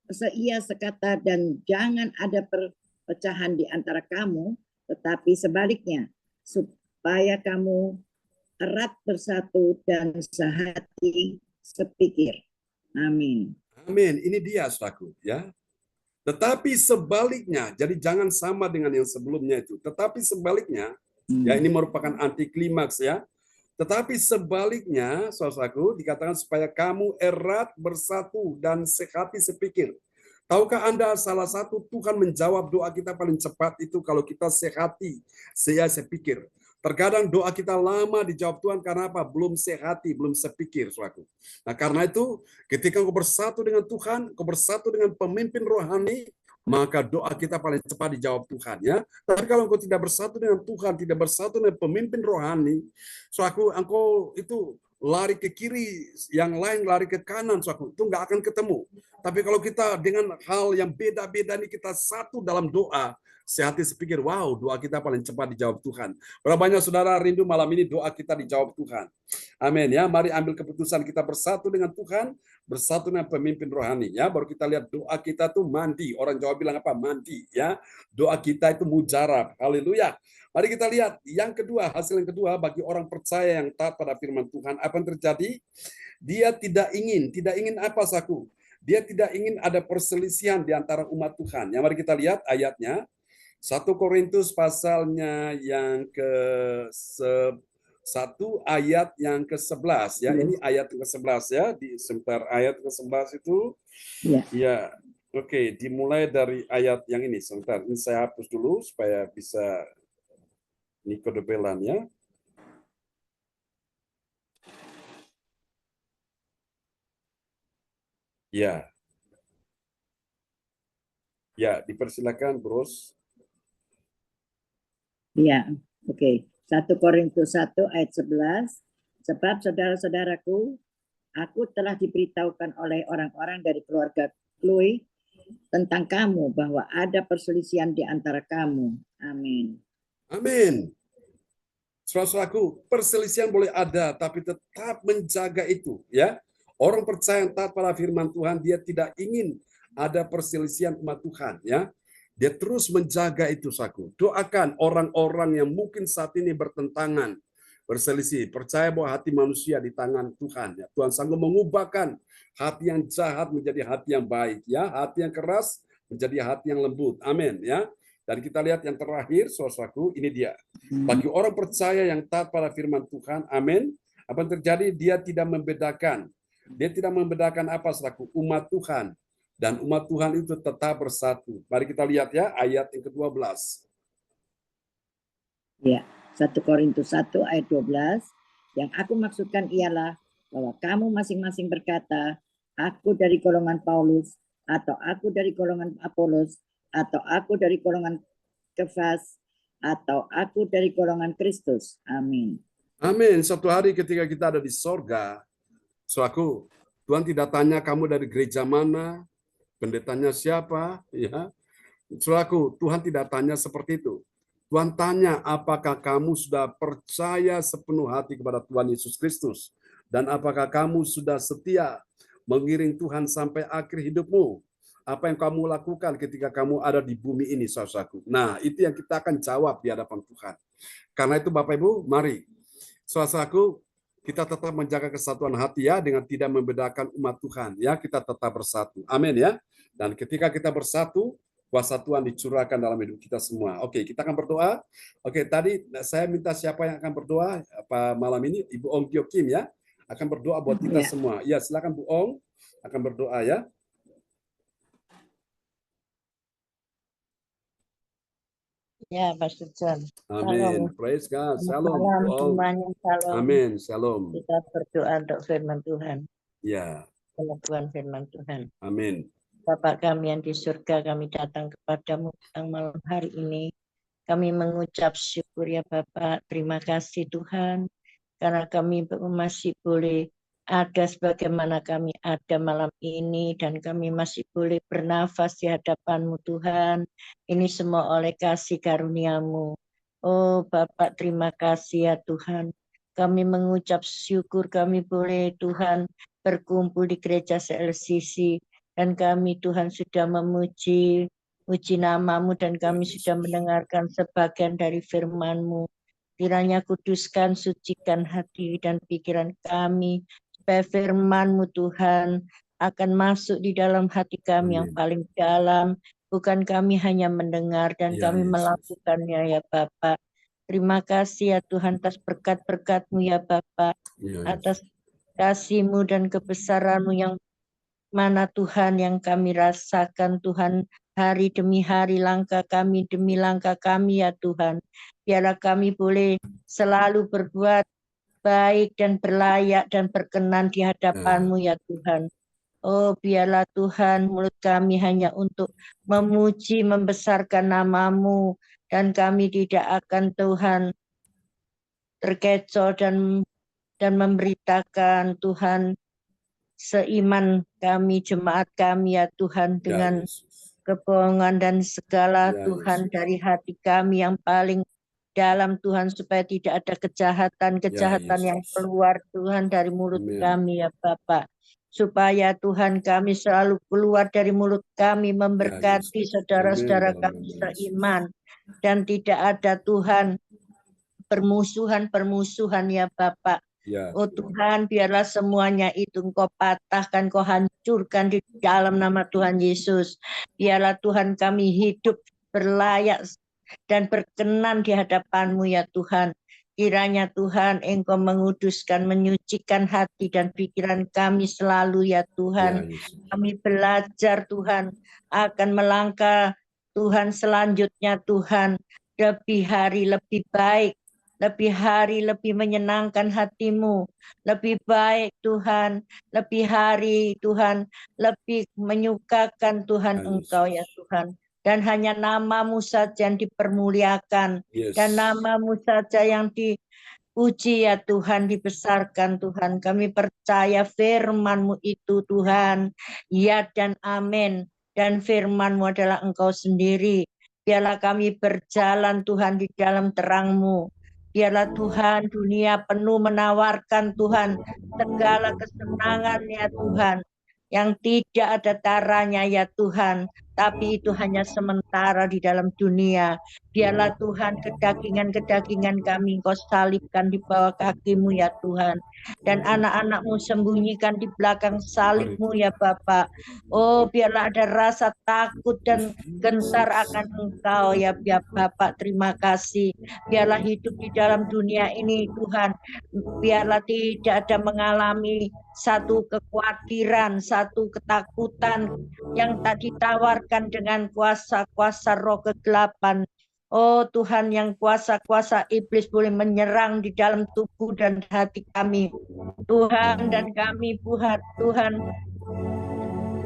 seia sekata dan jangan ada perpecahan di antara kamu, tetapi sebaliknya, supaya kamu erat bersatu dan sehati sepikir. Amin. Amin. Ini dia, saudaraku, ya. Tetapi sebaliknya, jadi jangan sama dengan yang sebelumnya itu. Tetapi sebaliknya, ya ini merupakan anti klimaks, ya. Tetapi sebaliknya, saudaraku, dikatakan supaya kamu erat bersatu dan sehati sepikir. Tahukah Anda salah satu Tuhan menjawab doa kita paling cepat itu kalau kita sehati, saya sepikir. Terkadang doa kita lama dijawab Tuhan karena apa? Belum sehati, belum sepikir, saudaraku. Nah, karena itu ketika kau bersatu dengan Tuhan, kau bersatu dengan pemimpin rohani, maka doa kita paling cepat dijawab Tuhan, ya. Tapi kalau engkau tidak bersatu dengan Tuhan, tidak bersatu dengan pemimpin rohani, saudaraku, engkau itu lari ke kiri, yang lain lari ke kanan, saudaraku, itu nggak akan ketemu. Tapi kalau kita dengan hal yang beda-beda ini kita satu dalam doa, sehati sepikir, wow, doa kita paling cepat dijawab Tuhan. Berapa banyak saudara rindu malam ini doa kita dijawab Tuhan. Amin, ya. Mari ambil keputusan kita bersatu dengan Tuhan, bersatu dengan pemimpin rohani, ya. Baru kita lihat doa kita tuh mandi. Orang Jawa bilang apa? Mandi, ya. Doa kita itu mujarab. Haleluya. Mari kita lihat yang kedua, hasil yang kedua bagi orang percaya yang taat pada firman Tuhan, apa yang terjadi? Dia tidak ingin apa, saku? Dia tidak ingin ada perselisihan di antara umat Tuhan. Ya, mari kita lihat ayatnya. 1 Korintus pasalnya yang ke-1 ayat yang ke-11, ya. Ini ayat ke-11, ya. Di sebentar, ayat ke-11 itu ya. Oke, dimulai dari ayat yang ini. Sebentar, ini saya hapus dulu supaya bisa ini kode belannya. Ya. Ya, dipersilakan, Bros. Ya, oke. 1 Korintus 1 ayat 11. Sebab saudara-saudaraku, aku telah diberitahukan oleh orang-orang dari keluarga Chloe tentang kamu bahwa ada perselisihan di antara kamu. Amin. Amin. Saudaraku, perselisihan boleh ada, tapi tetap menjaga itu, ya. Orang percaya yang taat pada firman Tuhan, dia tidak ingin ada perselisihan umat Tuhan, ya. Dia terus menjaga itu, saku. Doakan orang-orang yang mungkin saat ini bertentangan, berselisih, percaya bahwa hati manusia di tangan Tuhan, ya. Tuhan sanggup mengubahkan hati yang jahat menjadi hati yang baik, ya. Hati yang keras menjadi hati yang lembut. Amin, ya. Dan kita lihat yang terakhir, saudaraku, ini dia. Bagi orang percaya yang taat pada firman Tuhan, amin. Apa yang terjadi? Dia tidak membedakan. Dia tidak membedakan apa, saudaraku, umat Tuhan. Dan umat Tuhan itu tetap bersatu. Mari kita lihat, ya, ayat yang ke-12. Ya, 1 Korintus 1 ayat 12. Yang aku maksudkan ialah bahwa kamu masing-masing berkata, aku dari golongan Paulus, atau aku dari golongan Apolos, atau aku dari golongan Kefas, atau aku dari golongan Kristus. Amin. Amin. Suatu hari ketika kita ada di sorga, saudaraku, Tuhan tidak tanya kamu dari gereja mana, pendetanya siapa, ya. Saudaraku, Tuhan tidak tanya seperti itu. Tuhan tanya, apakah kamu sudah percaya sepenuh hati kepada Tuhan Yesus Kristus? Dan apakah kamu sudah setia mengiring Tuhan sampai akhir hidupmu. Apa yang kamu lakukan ketika kamu ada di bumi ini, saudaraku. Nah, itu yang kita akan jawab di hadapan Tuhan. Karena itu Bapak Ibu, mari saudaraku, kita tetap menjaga kesatuan hati ya, dengan tidak membedakan umat Tuhan ya, kita tetap bersatu. Amin ya. Dan ketika kita bersatu, kuasa Tuhan dicurahkan dalam hidup kita semua. Oke, kita akan berdoa. Oke, tadi saya minta siapa yang akan berdoa apa malam ini? Ibu Ong Tio Kim ya, akan berdoa buat kita semua. Ya, silakan Bu Ong akan berdoa ya. Ya, Pastor John. Amin. Praise God. Shalom. Salam semuanya. Shalom. Amin. Shalom. Kita berdoa untuk firman Tuhan. Ya. Pengebuan firman Tuhan. Amin. Bapa kami yang di surga, kami datang kepadamu tentang malam hari ini. Kami mengucap syukur ya Bapak. Terima kasih Tuhan. Karena kami masih boleh ada sebagaimana kami ada malam ini, dan kami masih boleh bernafas di hadapan-Mu Tuhan. Ini semua oleh kasih karunia-Mu. Oh Bapak, terima kasih ya Tuhan. Kami mengucap syukur kami boleh Tuhan berkumpul di gereja CLCC, dan kami Tuhan sudah memuji nama-Mu, dan kami sudah mendengarkan sebagian dari firman-Mu. Kiranya kuduskan, sucikan hati dan pikiran kami, supaya firman-Mu Tuhan akan masuk di dalam hati kami yang paling dalam. Bukan kami hanya mendengar dan kami melakukannya ya Bapak. Terima kasih ya Tuhan atas berkat-berkat-Mu ya Bapak. Atas kasih-Mu dan kebesaran-Mu yang mana Tuhan yang kami rasakan Tuhan hari demi hari, langkah kami demi langkah kami ya Tuhan. Biarlah kami boleh selalu berbuat baik dan berlayak dan berkenan di hadapan-Mu ya Tuhan. Oh biarlah Tuhan mulut kami hanya untuk memuji, membesarkan nama-Mu, dan kami tidak akan Tuhan terkecoh dan memberitakan Tuhan seiman kami, jemaat kami ya Tuhan, dengan kebohongan dan segala Tuhan dari hati kami yang paling dalam Tuhan, supaya tidak ada kejahatan yang keluar Tuhan dari mulut kami ya Bapak. Supaya Tuhan kami selalu keluar dari mulut kami memberkati saudara-saudara kami seiman, dan tidak ada Tuhan permusuhan ya Bapak. Oh Tuhan, biarlah semuanya itu Engkau patahkan, Engkau hancurkan di dalam nama Tuhan Yesus. Biarlah Tuhan kami hidup berlayak dan berkenan di hadapan-Mu ya Tuhan. Kiranya Tuhan Engkau menguduskan, menyucikan hati dan pikiran kami selalu ya Tuhan. Kami belajar Tuhan akan melangkah Tuhan selanjutnya Tuhan, lebih hari lebih baik, lebih hari lebih menyenangkan hati-Mu, lebih baik Tuhan, lebih hari Tuhan, lebih menyukakan Tuhan Engkau ya Tuhan. Dan hanya nama-Mu saja yang dipermuliakan, dan nama-Mu saja yang dipuji ya Tuhan, dibesarkan Tuhan. Kami percaya firman-Mu itu Tuhan, ya dan amin. Dan firman-Mu adalah Engkau sendiri. Biarlah kami berjalan Tuhan di dalam terang-Mu. Biarlah Tuhan dunia penuh menawarkan Tuhan segala kesenangan ya Tuhan, yang tidak ada taranya ya Tuhan, tapi itu hanya sementara di dalam dunia. Biarlah Tuhan kedagingan-kedagingan kami Engkau salibkan di bawah kaki-Mu ya Tuhan, dan anak-anak-Mu sembunyikan di belakang salib-Mu ya Bapak. Oh biarlah ada rasa takut dan gentar akan Engkau ya Bapak. Terima kasih. Biarlah hidup di dalam dunia ini Tuhan, biarlah tidak ada mengalami satu kekhawatiran, satu ketakutan yang tak ditawarkan dengan kuasa-kuasa roh kegelapan. Oh Tuhan, yang kuasa-kuasa iblis boleh menyerang di dalam tubuh dan hati kami Tuhan, dan kami Tuhan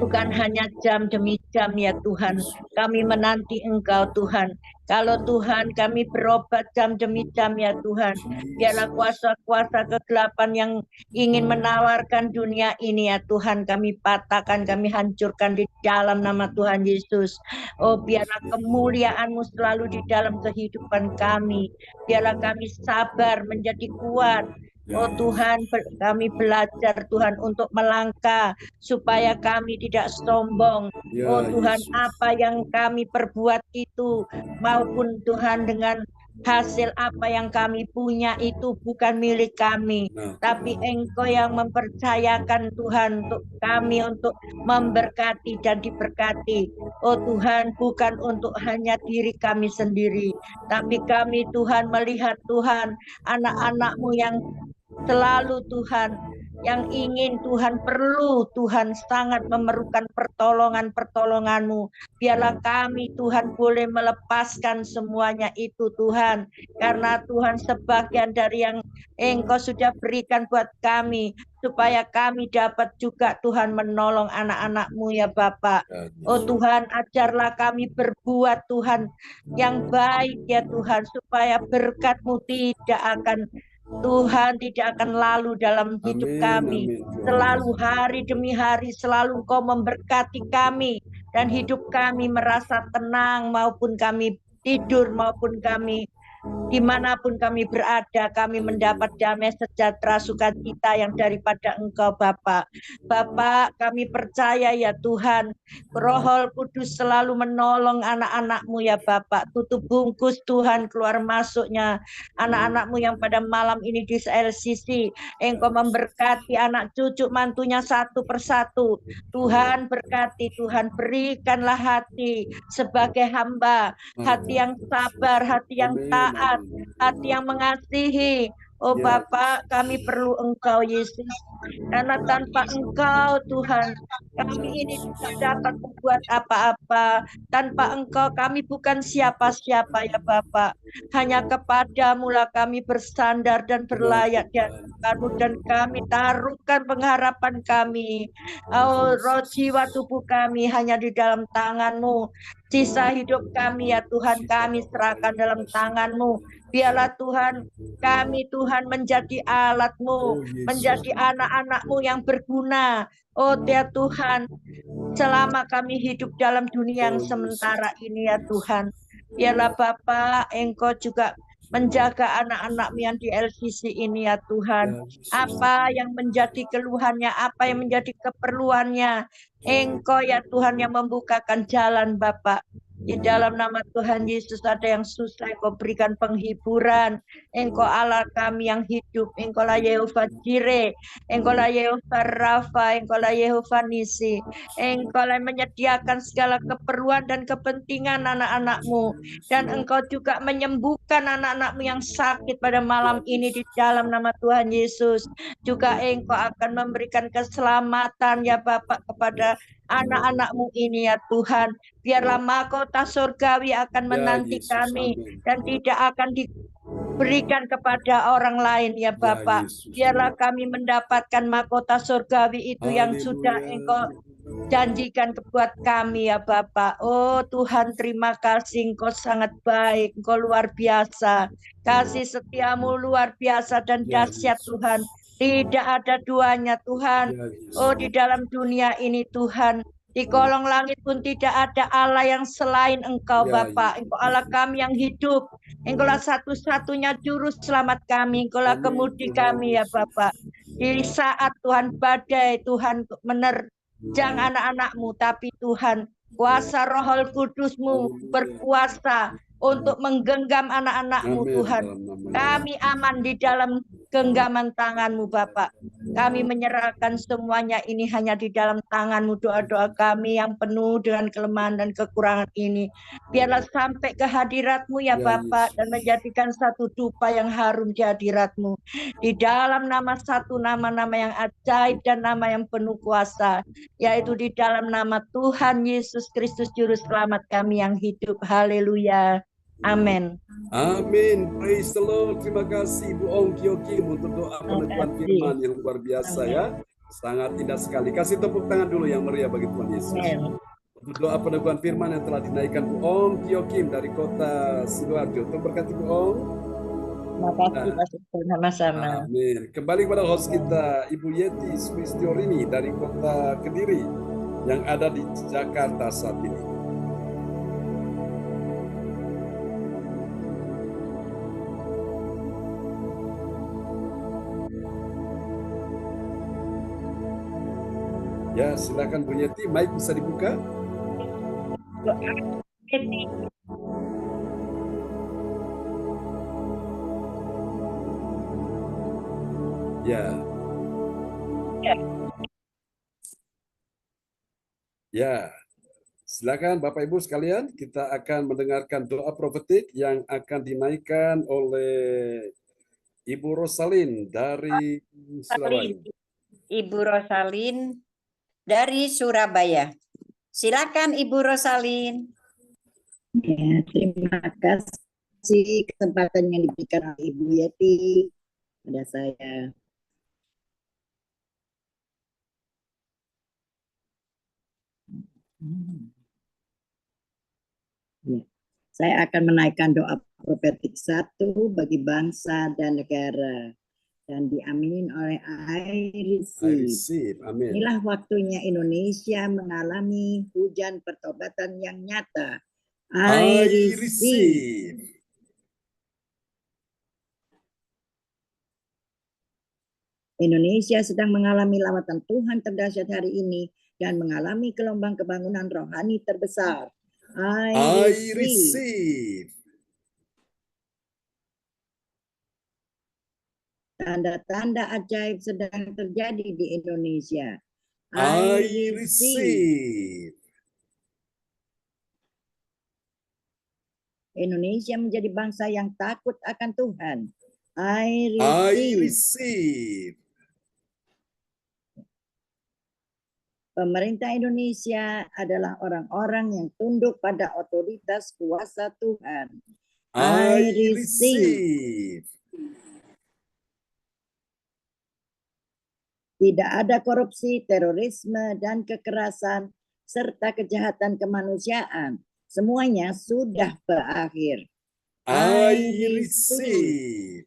bukan hanya jam demi jam ya Tuhan, kami menanti Engkau Tuhan. Kalau Tuhan kami berobat jam demi jam ya Tuhan, biarlah kuasa-kuasa kegelapan yang ingin menawarkan dunia ini ya Tuhan, kami patahkan, kami hancurkan di dalam nama Tuhan Yesus. Oh biarlah kemuliaan-Mu selalu di dalam kehidupan kami. Biarlah kami sabar menjadi kuat, Oh Tuhan, kami belajar Tuhan untuk melangkah supaya kami tidak sombong. Oh Tuhan, apa yang kami perbuat itu maupun Tuhan dengan hasil apa yang kami punya itu bukan milik kami, tapi Engkau yang mempercayakan Tuhan untuk kami untuk memberkati dan diberkati. Oh Tuhan, bukan untuk hanya diri kami sendiri, tapi kami Tuhan melihat Tuhan anak-anak-Mu yang selalu Tuhan yang ingin Tuhan perlu Tuhan sangat memerlukan pertolongan-pertolongan-Mu. Biarlah kami Tuhan boleh melepaskan semuanya itu Tuhan. Karena Tuhan sebagian dari yang Engkau sudah berikan buat kami. Supaya kami dapat juga Tuhan menolong anak-anak-Mu ya Bapak. Oh Tuhan, ajarlah kami berbuat Tuhan yang baik ya Tuhan. Supaya berkat-Mu Tuhan tidak akan lalu dalam hidup kami. Selalu hari demi hari selalu Engkau memberkati kami. Dan hidup kami merasa tenang maupun kami tidur maupun kami dimanapun kami berada, kami mendapat damai sejahtera sukacita yang daripada Engkau Bapa. Bapa, kami percaya ya Tuhan, Roh Kudus selalu menolong anak-anak-Mu ya Bapak. Tutup bungkus Tuhan keluar masuknya anak-anak-Mu yang pada malam ini di LCC. Engkau memberkati anak cucu mantunya satu persatu. Tuhan berkati, Tuhan berikanlah hati sebagai hamba, hati yang sabar, hati yang taat, hati yang mengasihi. Oh Bapak, kami perlu Engkau Yesus. Karena tanpa Engkau Tuhan, kami ini tidak dapat membuat apa-apa. Tanpa Engkau kami bukan siapa-siapa ya Bapak. Hanya kepadamu lah kami bersandar dan berlayak di hadapan-Mu, dan kami taruhkan pengharapan kami. Oh, roh jiwa tubuh kami hanya di dalam tangan-Mu. Sisa hidup kami ya Tuhan, kami serahkan dalam tangan-Mu. Biarlah Tuhan, kami Tuhan menjadi alat-Mu, menjadi anak-anak-Mu yang berguna. Oh ya Tuhan, selama kami hidup dalam dunia yang sementara ini ya Tuhan. Biarlah Bapa, Engkau juga menjaga anak-anak-Mu yang di LCC ini ya Tuhan. Apa yang menjadi keluhannya, apa yang menjadi keperluannya, Engkau ya Tuhan yang membukakan jalan Bapak. Di dalam nama Tuhan Yesus, ada yang susah, Engkau berikan penghiburan. Engkau Allah kami yang hidup. Engkau lah Yehova Jireh, Engkau lah Yehova Rafa, Engkau lah Yehova Nisi. Engkau lah menyediakan segala keperluan dan kepentingan anak-anak-Mu. Dan Engkau juga menyembuhkan anak-anak-Mu yang sakit pada malam ini di dalam nama Tuhan Yesus. Juga Engkau akan memberikan keselamatan ya Bapak kepada anak-anak-Mu ini ya Tuhan. Biarlah mahkota surgawi akan menanti kami dan tidak akan diberikan kepada orang lain ya Bapak. Biarlah kami mendapatkan mahkota surgawi itu yang sudah Engkau janjikan buat kami ya Bapak. Oh Tuhan, terima kasih, Engkau sangat baik, Engkau luar biasa. Kasih setiamu luar biasa dan dahsyat Tuhan. Tidak ada duanya Tuhan. Oh di dalam dunia ini Tuhan, di kolong langit pun tidak ada Allah yang selain Engkau Bapa. Engkau Allah kami yang hidup. Engkau lah satu-satunya juru selamat kami. Engkau lah kemudi kami ya Bapa. Di saat Tuhan badai, Tuhan menerjang anak-anak-Mu, tapi Tuhan kuasa Roh Kudus-Mu berkuasa untuk menggenggam anak-anak-Mu Tuhan. Kami aman di dalam genggaman tangan-Mu Bapak. Kami menyerahkan semuanya ini hanya di dalam tangan-Mu. Doa-doa kami yang penuh dengan kelemahan dan kekurangan ini, biarlah sampai ke hadirat-Mu ya Bapak, dan menjadikan satu dupa yang harum di hadirat-Mu. Di dalam satu nama-nama yang ajaib dan nama yang penuh kuasa, yaitu di dalam nama Tuhan Yesus Kristus Juru Selamat kami yang hidup. Haleluya. Amin. Amin. Praise the Lord. Terima kasih Bu Ongki Okim untuk doa peneguhan firman yang luar biasa ya. Sangat indah sekali. Kasih tepuk tangan dulu yang meriah bagi Tuhan Yesus. Untuk doa peneguhan firman yang telah dinaikkan Bu Ongki Okim dari kota Sidoarjo. Terberkati Bu Ong. Terima kasih Pastor, sama-sama. Amin. Kembali kepada host kita Ibu Yeti Swistiorini dari kota Kediri yang ada di Jakarta saat ini. Ya, silakan Bu Yeti, mic bisa dibuka. Ya. Ya, silakan Bapak Ibu sekalian, kita akan mendengarkan doa profetik yang akan dinaikkan oleh Ibu Rosalin dari Surabaya. Ibu Rosalin dari Surabaya. Silakan Ibu Rosalin. Ya, terima kasih kesempatan yang diberikan oleh Ibu Yeti pada saya. Ya. Saya akan menaikkan doa profetik 1 bagi bangsa dan negara dan diaminin oleh I receive. Amin. Inilah waktunya Indonesia mengalami hujan pertobatan yang nyata. I receive. Indonesia sedang mengalami lawatan Tuhan terdahsyat hari ini dan mengalami gelombang kebangunan rohani terbesar. I receive. Tanda-tanda ajaib sedang terjadi di Indonesia. I receive. Indonesia menjadi bangsa yang takut akan Tuhan. I receive. Pemerintah Indonesia adalah orang-orang yang tunduk pada otoritas kuasa Tuhan. I receive. Tidak ada korupsi, terorisme, dan kekerasan, serta kejahatan kemanusiaan. Semuanya sudah berakhir. I receive.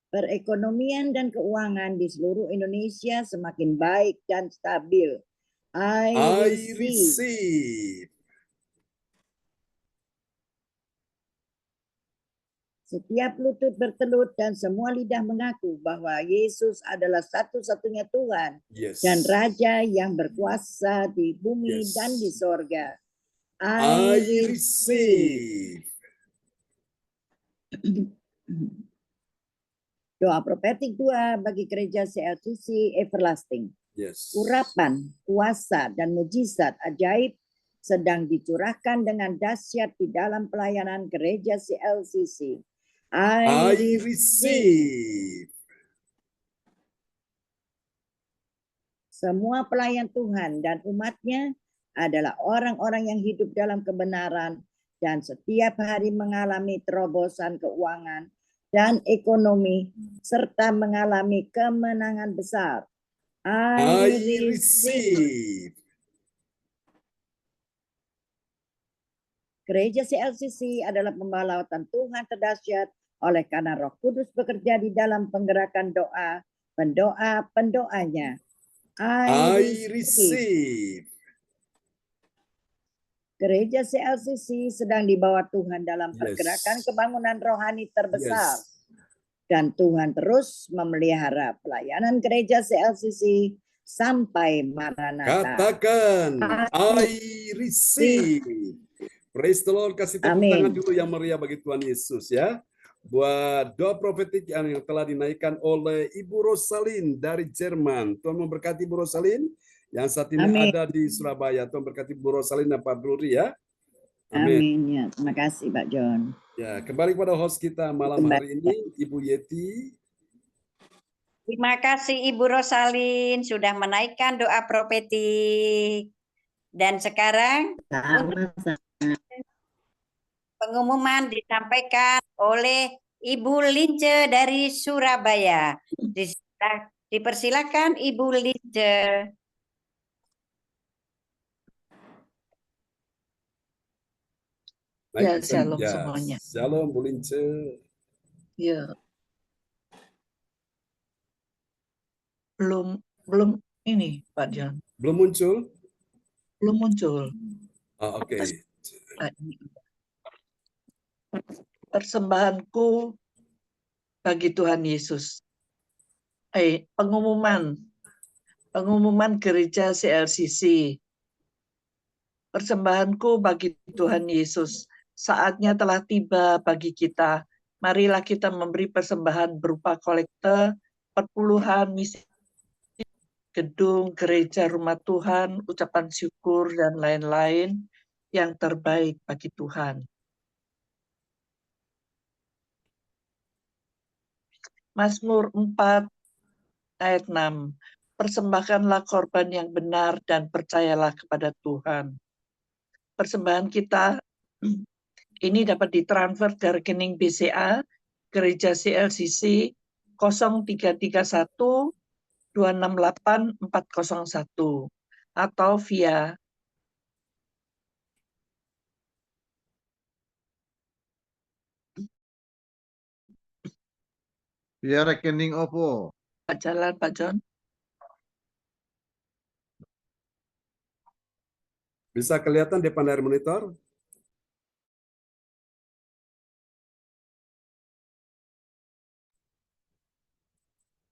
Perekonomian dan keuangan di seluruh Indonesia semakin baik dan stabil. I receive. Setiap lutut bertelut dan semua lidah mengaku bahwa Yesus adalah satu-satunya Tuhan dan Raja yang berkuasa di bumi dan di sorga. I receive. Doa profetik 2 bagi gereja CLCC Everlasting. Urapan, kuasa, dan mujizat ajaib sedang dicurahkan dengan dahsyat di dalam pelayanan gereja CLCC. I receive. Semua pelayan Tuhan dan umatnya adalah orang-orang yang hidup dalam kebenaran dan setiap hari mengalami terobosan keuangan dan ekonomi serta mengalami kemenangan besar. I receive. Gereja CLCC adalah pembalautan Tuhan terdahsyat oleh karena Roh Kudus bekerja di dalam penggerakan doa, pendoanya. I receive. Gereja CLCC sedang dibawa Tuhan dalam pergerakan kebangunan rohani terbesar. Dan Tuhan terus memelihara pelayanan gereja CLCC sampai Maranatha. Katakan, I receive. Praise the Lord, kasih tepuk tangan dulu yang meriah bagi Tuhan Yesus ya. Buat doa profetik yang telah dinaikkan oleh Ibu Rosalin dari Jerman. Tuhan memberkati Ibu Rosalin yang saat ini ada di Surabaya. Tuhan memberkati Ibu Rosalin dan Pak Bruri ya. Amin. Ya, terima kasih Pak John. Ya, kembali kepada host kita malam hari ini, Ibu Yeti. Terima kasih Ibu Rosalin sudah menaikkan doa profetik. Dan sekarang pengumuman disampaikan oleh Ibu Lince dari Surabaya. Dipersilakan Ibu Lince. Ya, shalom semuanya. Shalom Bu Lince. Ya. Belum ini Pak John. Belum muncul? Belum muncul. Oke. Persembahanku bagi Tuhan Yesus. Pengumuman gereja CLCC. Persembahanku bagi Tuhan Yesus. Saatnya telah tiba bagi kita. Marilah kita memberi persembahan berupa kolekte, perpuluhan, misi gedung, gereja, rumah Tuhan, ucapan syukur, dan lain-lain yang terbaik bagi Tuhan. Mazmur 4 ayat 6. Persembahkanlah korban yang benar dan percayalah kepada Tuhan. Persembahan kita ini dapat ditransfer ke rekening BCA Gereja CLCC 0331 268 401 atau via rekening OVO. Pak Jalan, Pak John. Bisa kelihatan depan layar monitor?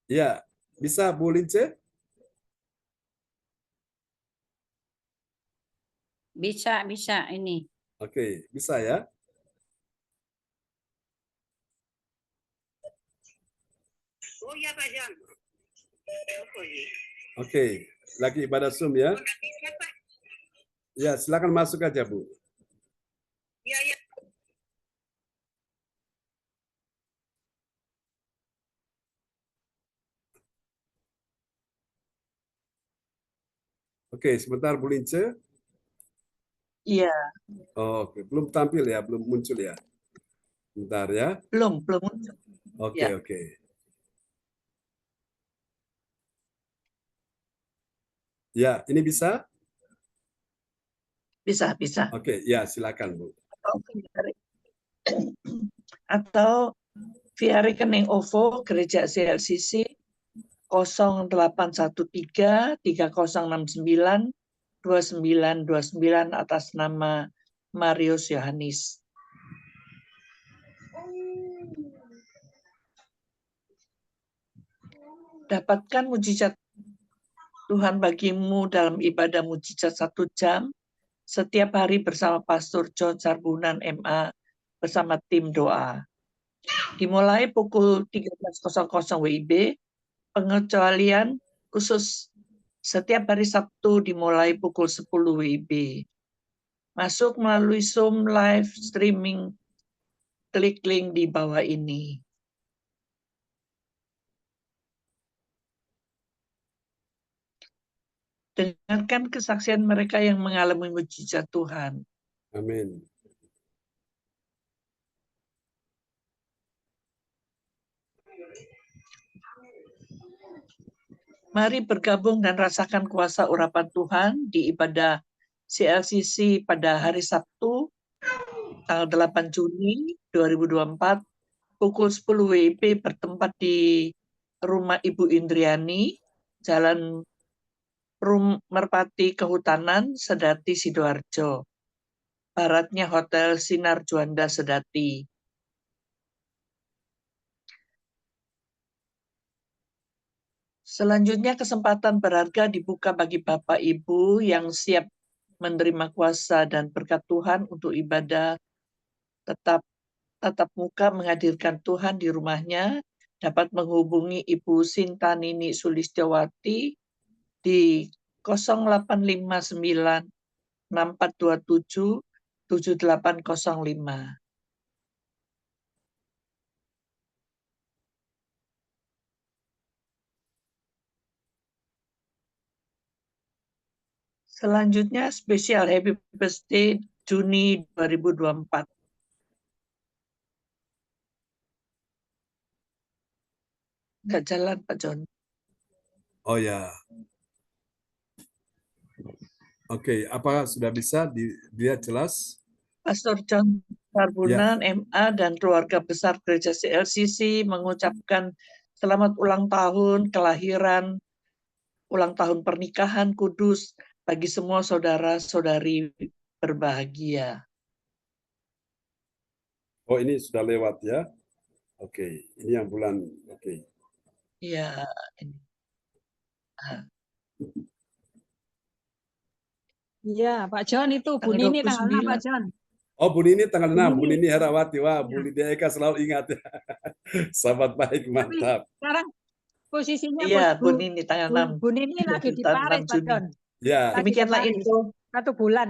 Ya, bisa Bu Lince? Bisa ini. Oke, bisa ya. Oh ya Pak John. Oke, lagi ibadah Zoom ya. Ya, silakan masuk aja Bu. Iya, iya. Oke, sebentar Bu Lince. Iya. Oh, oke, belum tampil ya, belum muncul ya. Bentar ya. Belum muncul. Oke, Ya. oke. Ya, ini bisa? Bisa. Oke, ya silakan Bu. Atau via rekening OVO Gereja CLCC 0813 3069 2929 atas nama Marius Yohanis. Dapatkan mujizat Tuhan bagimu dalam ibadah mujizat 1 jam setiap hari bersama Pastor John Sarbunan MA bersama tim doa. Dimulai pukul 13.00 WIB, pengecualian khusus setiap hari Sabtu dimulai pukul 10 WIB. Masuk melalui Zoom live streaming, klik link di bawah ini. Dengarkan kesaksian mereka yang mengalami mujizat Tuhan. Amin. Mari bergabung dan rasakan kuasa urapan Tuhan di ibadah CLCC pada hari Sabtu, tanggal 8 Juni 2024, pukul 10 WIB bertempat di Rumah Ibu Indriani, Jalan Merpati Kehutanan, Sedati, Sidoarjo. Baratnya Hotel Sinar Juanda, Sedati. Selanjutnya kesempatan berharga dibuka bagi Bapak Ibu yang siap menerima kuasa dan berkat Tuhan untuk ibadah tatap muka menghadirkan Tuhan di rumahnya, dapat menghubungi Ibu Sinta Nini Sulistiawati di 0859 6427 7805. Selanjutnya spesial Happy Birthday Juni 2024. Nggak jalan Pak John. Oh ya. Oke, apa sudah bisa dilihat jelas? Pastor John Sarbunan MA dan keluarga besar Gereja CLCC mengucapkan selamat ulang tahun kelahiran, ulang tahun pernikahan kudus bagi semua saudara-saudari berbahagia. Oh, ini sudah lewat ya. Oke, ini yang bulan. Oke. Iya, ini. Iya, Pak John itu Bu Tanggal Nini tanggal 6 Pak 29. John. Oh, Bu Nini tanggal Bu 6, Bu Nini. Nini Herawati. Wah, Bu Iya. Lydia Eka selalu ingat ya. Sahabat baik, Tapi mantap. sekarang posisinya Iya, Bu, Bu Nini tanggal 6. Bu Nini lagi di Tanggal Paris 6 Pak Juni. John. Ya, Lagi di Demikianlah Paris. info. 1 bulan.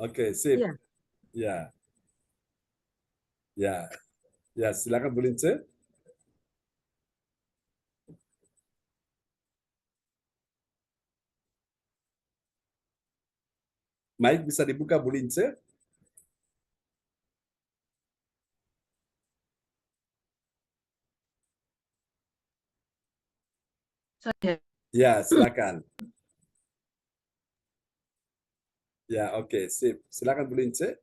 oke, sip. Iya. Ya, ya, ya, silakan Bu Lince. Mic bisa dibuka Bu Lince. Saya. Ya, silakan. Ya, oke, sip. Silakan Bu Lince.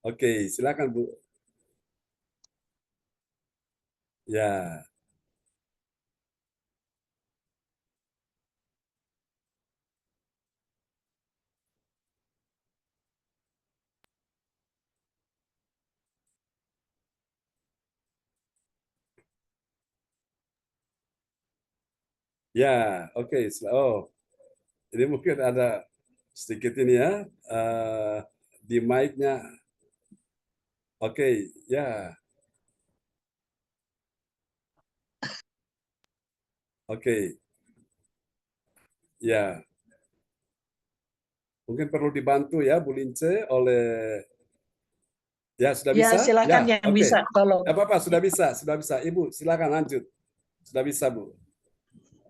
Oke, silakan Bu. Ya. Ya, oke. Oh, ini mungkin ada sedikit ini ya di mic-nya. Oke, ya. Oke. Ya. Mungkin perlu dibantu ya Bu Lince oleh ya sudah Ya, bisa? silakan Ya, yang oke. bisa tolong. Enggak apa-apa, sudah bisa, sudah bisa. Ibu, silakan lanjut. Sudah bisa, Bu.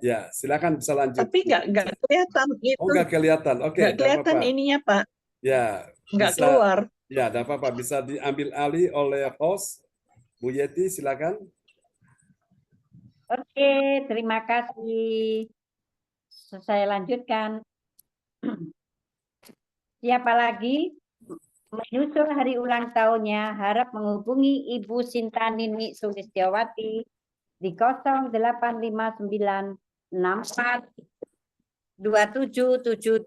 Ya, silakan bisa lanjut. Tapi nggak kelihatan itu. Oh, nggak kelihatan. Oke, Nggak enggak kelihatan apa-apa. ininya, Pak. Ya, Nggak bisa. keluar. Ya, enggak apa-apa. Bisa diambil alih oleh host. Bu Yeti, silakan. Oke, terima kasih. Saya lanjutkan. Siapa lagi menyusul hari ulang tahunnya harap menghubungi Ibu Sinta Nini Sulistiawati di 0859 64 277805.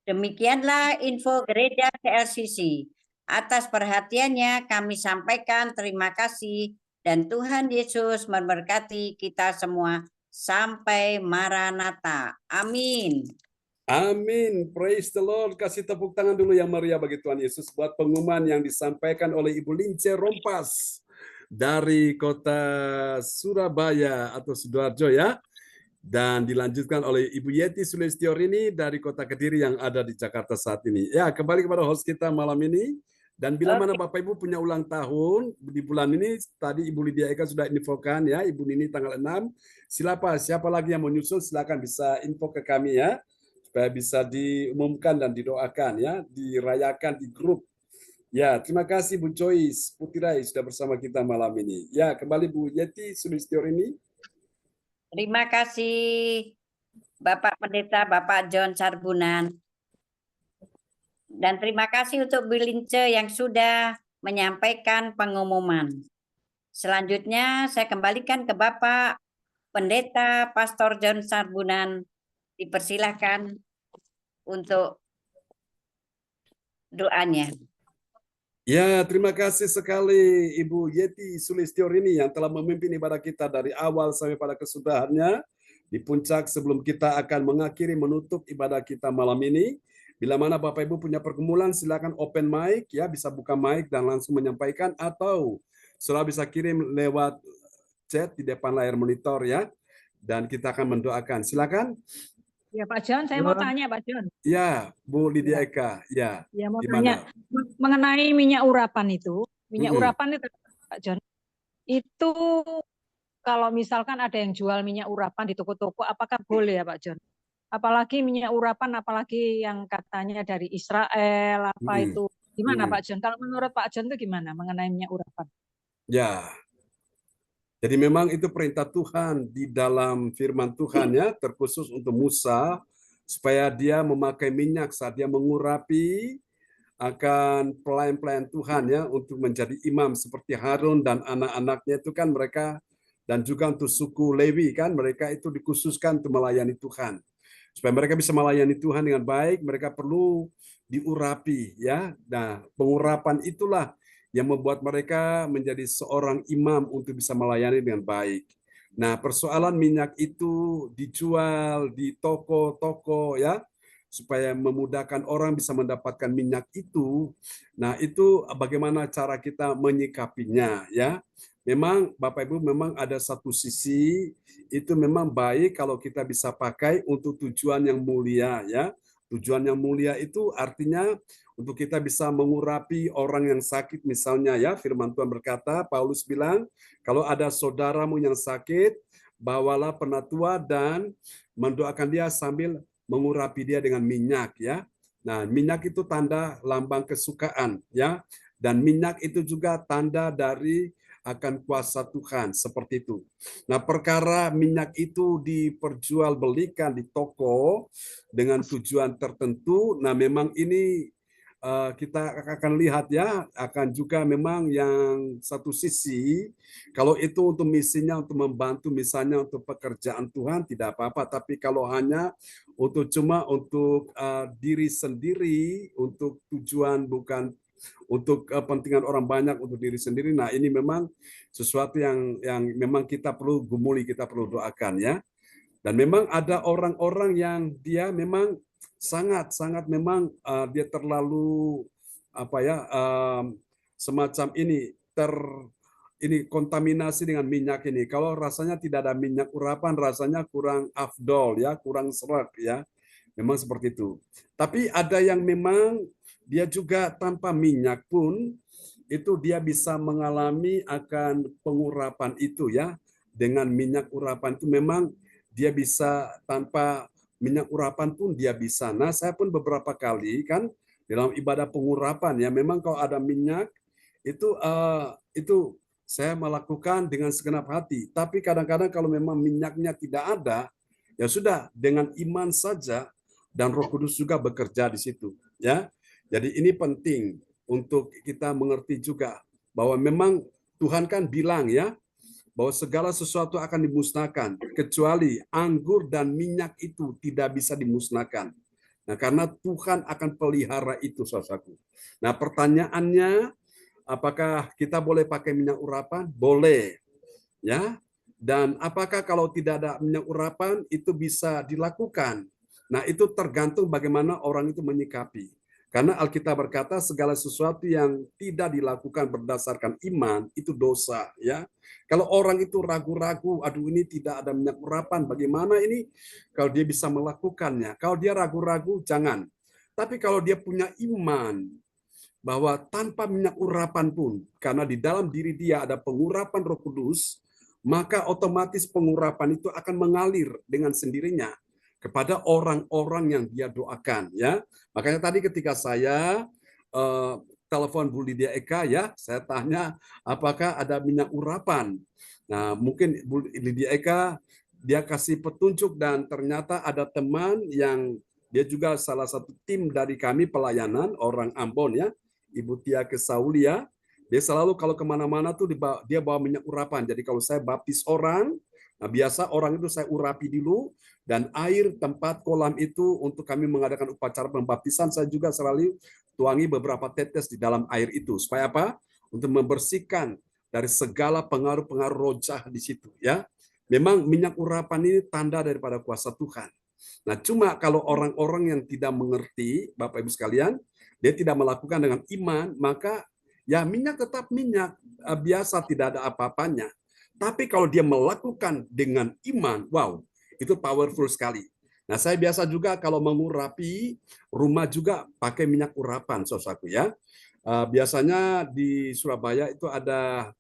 Demikianlah info gereja CLCC. Atas perhatiannya kami sampaikan terima kasih dan Tuhan Yesus memberkati kita semua sampai Maranatha. Amin. Amin. Praise the Lord. Kasih tepuk tangan dulu yang meriah bagi Tuhan Yesus buat pengumuman yang disampaikan oleh Ibu Lince Rompas dari kota Surabaya atau Sidoarjo ya. Dan dilanjutkan oleh Ibu Yeti Sulistiorini dari kota Kediri yang ada di Jakarta saat ini. Ya, kembali kepada host kita malam ini. Dan bila mana Bapak Ibu punya ulang tahun di bulan ini, tadi Ibu Lydia Eka sudah infokan ya, Ibu Nini tanggal 6. Siapa lagi yang mau nyusul, silakan bisa info ke kami ya, supaya bisa diumumkan dan didoakan ya, dirayakan di grup. Ya, terima kasih Bu Joyce Putirai sudah bersama kita malam ini. Ya, kembali Bu Yeti Sulistiorini. Terima kasih Bapak Pendeta, Bapak John Sarbunan. Dan terima kasih untuk Bu Lince yang sudah menyampaikan pengumuman. Selanjutnya saya kembalikan ke Bapak Pendeta Pastor John Sarbunan. Dipersilahkan untuk doanya. Ya, terima kasih sekali Ibu Yeti Sulistiorini yang telah memimpin ibadah kita dari awal sampai pada kesudahannya. Di puncak sebelum kita akan mengakhiri menutup ibadah kita malam ini. Bila mana Bapak Ibu punya pergumulan, silakan open mic ya, bisa buka mic dan langsung menyampaikan atau saudara bisa kirim lewat chat di depan layar monitor ya. Dan kita akan mendoakan. Silakan. Ya Pak John, saya mau tanya Pak John. Ya, Bu Lydia Eka. Ya, mau gimana? tanya mengenai minyak urapan itu. Minyak urapan itu Pak John, itu kalau misalkan ada yang jual minyak urapan di toko-toko, apakah boleh ya Pak John? Apalagi minyak urapan, apalagi yang katanya dari Israel, apa itu. Gimana Pak John? Kalau menurut Pak John itu gimana mengenai minyak urapan? Ya, jadi memang itu perintah Tuhan di dalam firman Tuhan ya, terkhusus untuk Musa, supaya dia memakai minyak saat dia mengurapi akan pelayan-pelayan Tuhan ya untuk menjadi imam seperti Harun dan anak-anaknya itu kan mereka, dan juga untuk suku Lewi kan mereka itu dikhususkan untuk melayani Tuhan. Supaya mereka bisa melayani Tuhan dengan baik, mereka perlu diurapi ya. Nah, pengurapan itulah yang membuat mereka menjadi seorang imam untuk bisa melayani dengan baik. Nah, persoalan minyak itu dijual di toko-toko ya, supaya memudahkan orang bisa mendapatkan minyak itu. Nah, itu bagaimana cara kita menyikapinya ya. Memang Bapak Ibu memang ada satu sisi itu memang baik kalau kita bisa pakai untuk tujuan yang mulia ya. Tujuan yang mulia itu artinya untuk kita bisa mengurapi orang yang sakit misalnya ya. Firman Tuhan berkata, Paulus bilang, kalau ada saudaramu yang sakit, bawalah penatua dan mendoakan dia sambil mengurapi dia dengan minyak ya. Nah, minyak itu tanda lambang kesukaan ya. Dan minyak itu juga tanda dari akan kuasa Tuhan, seperti itu. Nah, perkara minyak itu diperjualbelikan di toko dengan tujuan tertentu, nah memang ini kita akan lihat ya, akan juga memang yang satu sisi, kalau itu untuk misinya untuk membantu misalnya untuk pekerjaan Tuhan tidak apa-apa, tapi kalau hanya untuk cuma untuk diri sendiri, untuk tujuan bukan untuk kepentingan orang banyak, untuk diri sendiri, nah ini memang sesuatu yang memang kita perlu gumuli, kita perlu doakan ya. Dan memang ada orang-orang yang dia memang sangat memang dia terlalu apa ya semacam ini kontaminasi dengan minyak ini. Kalau rasanya tidak ada minyak urapan, rasanya kurang afdol ya, kurang serak ya. Memang seperti itu. Tapi ada yang memang dia juga tanpa minyak pun itu dia bisa mengalami akan pengurapan itu ya. Dengan minyak urapan itu memang dia bisa tanpa minyak urapan pun dia bisa. Nah, saya pun beberapa kali kan dalam ibadah pengurapan ya, memang kalau ada minyak itu saya melakukan dengan segenap hati. Tapi kadang-kadang kalau memang minyaknya tidak ada, ya sudah dengan iman saja dan Roh Kudus juga bekerja di situ ya. Jadi ini penting untuk kita mengerti juga bahwa memang Tuhan kan bilang ya bahwa segala sesuatu akan dimusnahkan kecuali anggur dan minyak itu tidak bisa dimusnahkan. Nah, karena Tuhan akan pelihara itu, saudaraku. Nah, pertanyaannya, apakah kita boleh pakai minyak urapan? Boleh. Ya. Dan apakah kalau tidak ada minyak urapan itu bisa dilakukan? Nah, itu tergantung bagaimana orang itu menyikapi. Karena Alkitab berkata segala sesuatu yang tidak dilakukan berdasarkan iman itu dosa, ya. Kalau orang itu ragu-ragu, aduh ini tidak ada minyak urapan, bagaimana ini kalau dia bisa melakukannya? Kalau dia ragu-ragu, jangan. Tapi kalau dia punya iman bahwa tanpa minyak urapan pun, karena di dalam diri dia ada pengurapan Roh Kudus, maka otomatis pengurapan itu akan mengalir dengan sendirinya kepada orang-orang yang dia doakan, ya. Makanya tadi ketika saya telepon Bu Lydia Eka ya, saya tanya apakah ada minyak urapan. Nah, mungkin Bu Lydia Eka dia kasih petunjuk dan ternyata ada teman yang dia juga salah satu tim dari kami pelayanan orang Ambon ya, Ibu Tia Kesaulia. Dia selalu kalau kemana-mana tuh dia bawa minyak urapan. Jadi kalau saya baptis orang, nah biasa orang itu saya urapi dulu, dan air tempat kolam itu untuk kami mengadakan upacara pembaptisan, saya juga selalu tuangi beberapa tetes di dalam air itu. Supaya apa? Untuk membersihkan dari segala pengaruh-pengaruh roh jahat di situ. Ya, memang minyak urapan ini tanda daripada kuasa Tuhan. Nah, cuma kalau orang-orang yang tidak mengerti, Bapak Ibu sekalian, dia tidak melakukan dengan iman, maka ya minyak tetap minyak biasa, tidak ada apa-apanya. Tapi kalau dia melakukan dengan iman, wow, itu powerful sekali. Nah, saya biasa juga kalau mengurapi rumah juga pakai minyak urapan, saudaraku ya. Biasanya di Surabaya itu ada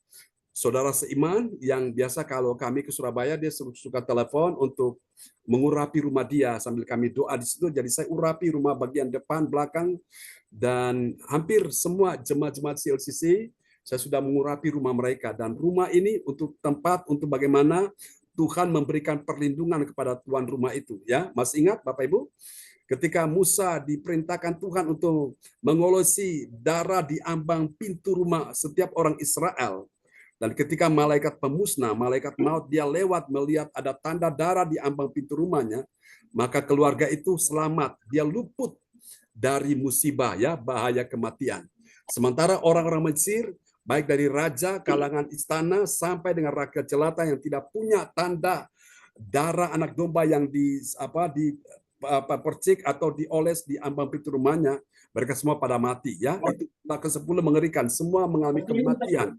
saudara seiman yang biasa kalau kami ke Surabaya dia suka telepon untuk mengurapi rumah dia sambil kami doa di situ. Jadi saya urapi rumah bagian depan, belakang, dan hampir semua jemaat-jemaat CLCC saya sudah mengurapi rumah mereka. Dan rumah ini untuk tempat untuk bagaimana Tuhan memberikan perlindungan kepada tuan rumah itu. Ya, masih ingat Bapak Ibu? ketika Musa diperintahkan Tuhan untuk mengolesi darah di ambang pintu rumah setiap orang Israel. Dan ketika malaikat pemusnah, malaikat maut, dia lewat melihat ada tanda darah di ambang pintu rumahnya, maka keluarga itu selamat. Dia luput dari musibah, ya, bahaya kematian. Sementara orang-orang Mesir, baik dari raja, kalangan istana, sampai dengan rakyat jelata yang tidak punya tanda darah anak domba yang dipercik atau dioles di ambang pintu rumahnya, mereka semua pada mati. Ya, itu ke-10 mengerikan. Semua mengalami kematian.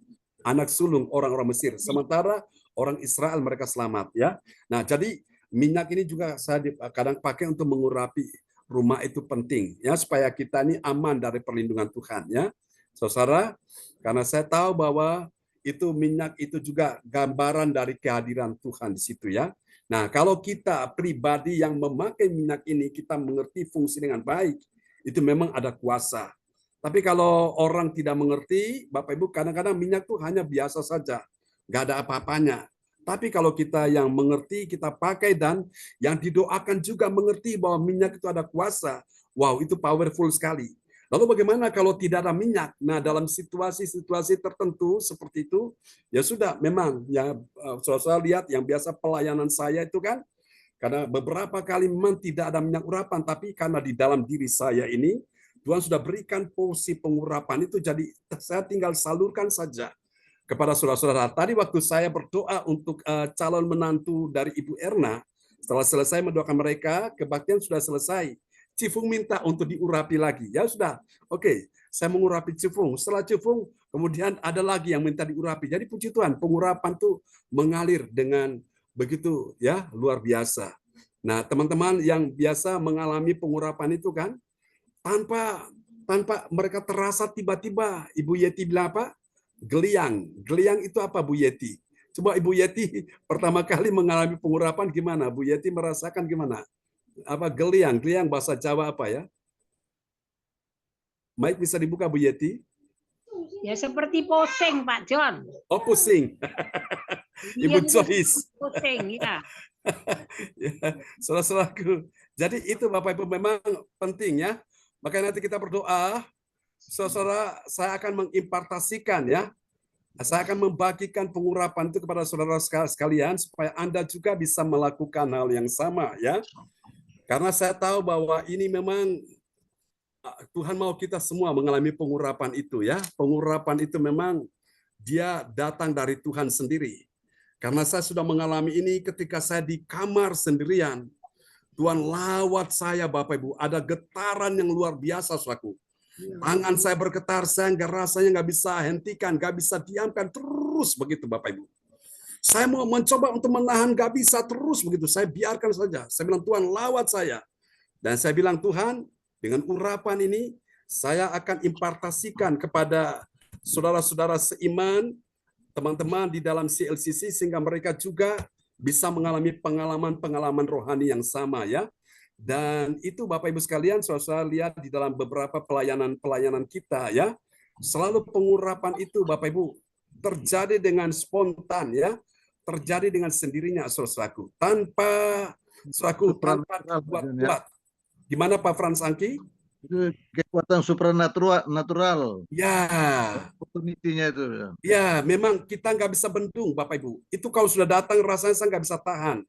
Anak sulung orang-orang Mesir. Sementara orang Israel mereka selamat. Ya, nah jadi minyak ini juga saya kadang pakai untuk mengurapi rumah itu penting. Ya, supaya kita ini aman dari perlindungan Tuhan. Ya, saudara. Karena saya tahu bahwa itu minyak itu juga gambaran dari kehadiran Tuhan di situ, ya. Nah, kalau kita pribadi yang memakai minyak ini, kita mengerti fungsi dengan baik, itu memang ada kuasa. Tapi kalau orang tidak mengerti, Bapak Ibu, kadang-kadang minyak itu hanya biasa saja, nggak ada apa-apanya. Tapi kalau kita yang mengerti, kita pakai, dan yang didoakan juga mengerti bahwa minyak itu ada kuasa, wow, itu powerful sekali. Lalu bagaimana kalau tidak ada minyak? Nah, dalam situasi-situasi tertentu seperti itu, ya sudah, memang ya saudara lihat yang biasa pelayanan saya itu kan, karena beberapa kali memang tidak ada minyak urapan, tapi karena di dalam diri saya ini, Tuhan sudah berikan porsi pengurapan itu, jadi saya tinggal salurkan saja kepada saudara-saudara. Tadi waktu saya berdoa untuk calon menantu dari Ibu Erna, setelah selesai mendoakan mereka, kebaktian sudah selesai. Cifung minta untuk diurapi lagi. Ya sudah, oke, saya mengurapi Cifung. Setelah Cifung, kemudian ada lagi yang minta diurapi. Jadi puji Tuhan, pengurapan tuh mengalir dengan begitu ya luar biasa. Nah, teman-teman yang biasa mengalami pengurapan itu kan, tanpa mereka terasa tiba-tiba, Ibu Yeti bilang apa? Geliang. Geliang itu apa, Bu Yeti? Coba Ibu Yeti pertama kali mengalami pengurapan gimana? Bu Yeti merasakan gimana? Apa geliang bahasa Jawa apa ya? Mike bisa dibuka, Bu Yeti? Ya seperti pusing, Pak John. Oh, pusing. Ibu Joyce. Pusing, ya. Ya, saudara-saudaraku. Jadi itu Bapak Ibu memang penting, ya. Makanya nanti kita berdoa, saudara, saya akan mengimpartasikan, ya. Saya akan membagikan pengurapan itu kepada saudara sekalian supaya Anda juga bisa melakukan hal yang sama, ya. Karena saya tahu bahwa ini memang Tuhan mau kita semua mengalami pengurapan itu, ya. Pengurapan itu memang dia datang dari Tuhan sendiri. Karena saya sudah mengalami ini ketika saya di kamar sendirian. Tuhan lawat saya, Bapak Ibu. Ada getaran yang luar biasa, saudaraku. Tangan saya bergetar, saya rasanya nggak bisa hentikan, nggak bisa diamkan, terus begitu, Bapak Ibu. Saya mau mencoba untuk menahan, gak bisa, terus begitu. Saya biarkan saja. Saya bilang, Tuhan lawat saya. Dan saya bilang, Tuhan, dengan urapan ini, saya akan impartasikan kepada saudara-saudara seiman, teman-teman di dalam CLCC, sehingga mereka juga bisa mengalami pengalaman-pengalaman rohani yang sama, ya. Dan itu Bapak Ibu sekalian, saudara lihat di dalam beberapa pelayanan kita, ya. Selalu pengurapan itu, Bapak Ibu, terjadi dengan spontan, ya. Terjadi dengan sendirinya, saudaraku, tanpa buat. Gimana Pak Frans Angki? Itu kekuatan supranatural. Ya. Opportunity-nya itu. Ya, memang kita nggak bisa bendung, Bapak Ibu. Itu kalau sudah datang rasanya saya nggak bisa tahan.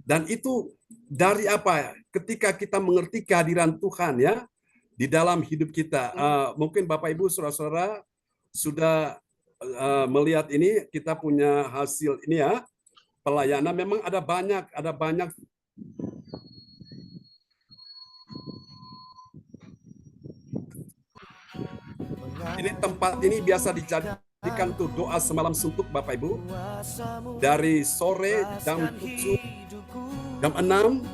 Dan itu dari apa? Ketika kita mengerti kehadiran Tuhan, ya, di dalam hidup kita. Mungkin Bapak Ibu, saudara-saudara sudah melihat ini, kita punya hasil ini, ya, pelayanan. Memang ada banyak ini tempat ini biasa dijadikan tuh doa semalam suntuk, Bapak Ibu, dari sore jam 7, jam 6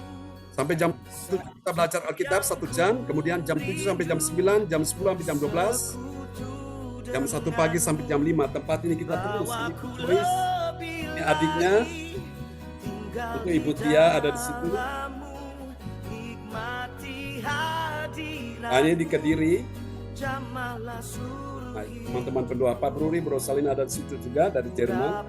sampai jam 7 kita belajar Alkitab 1 jam, kemudian jam 7 sampai jam 9, jam 10 sampai jam 12, jam 1 pagi sampai jam 5. Tempat ini kita terus. Ini Joyce, ini adiknya, itu Ibu Tia ada di situ. Ini di Kediri. Nah, teman-teman pendoa, Pak Bruri, Bro Salin ada di situ juga dari Jerman.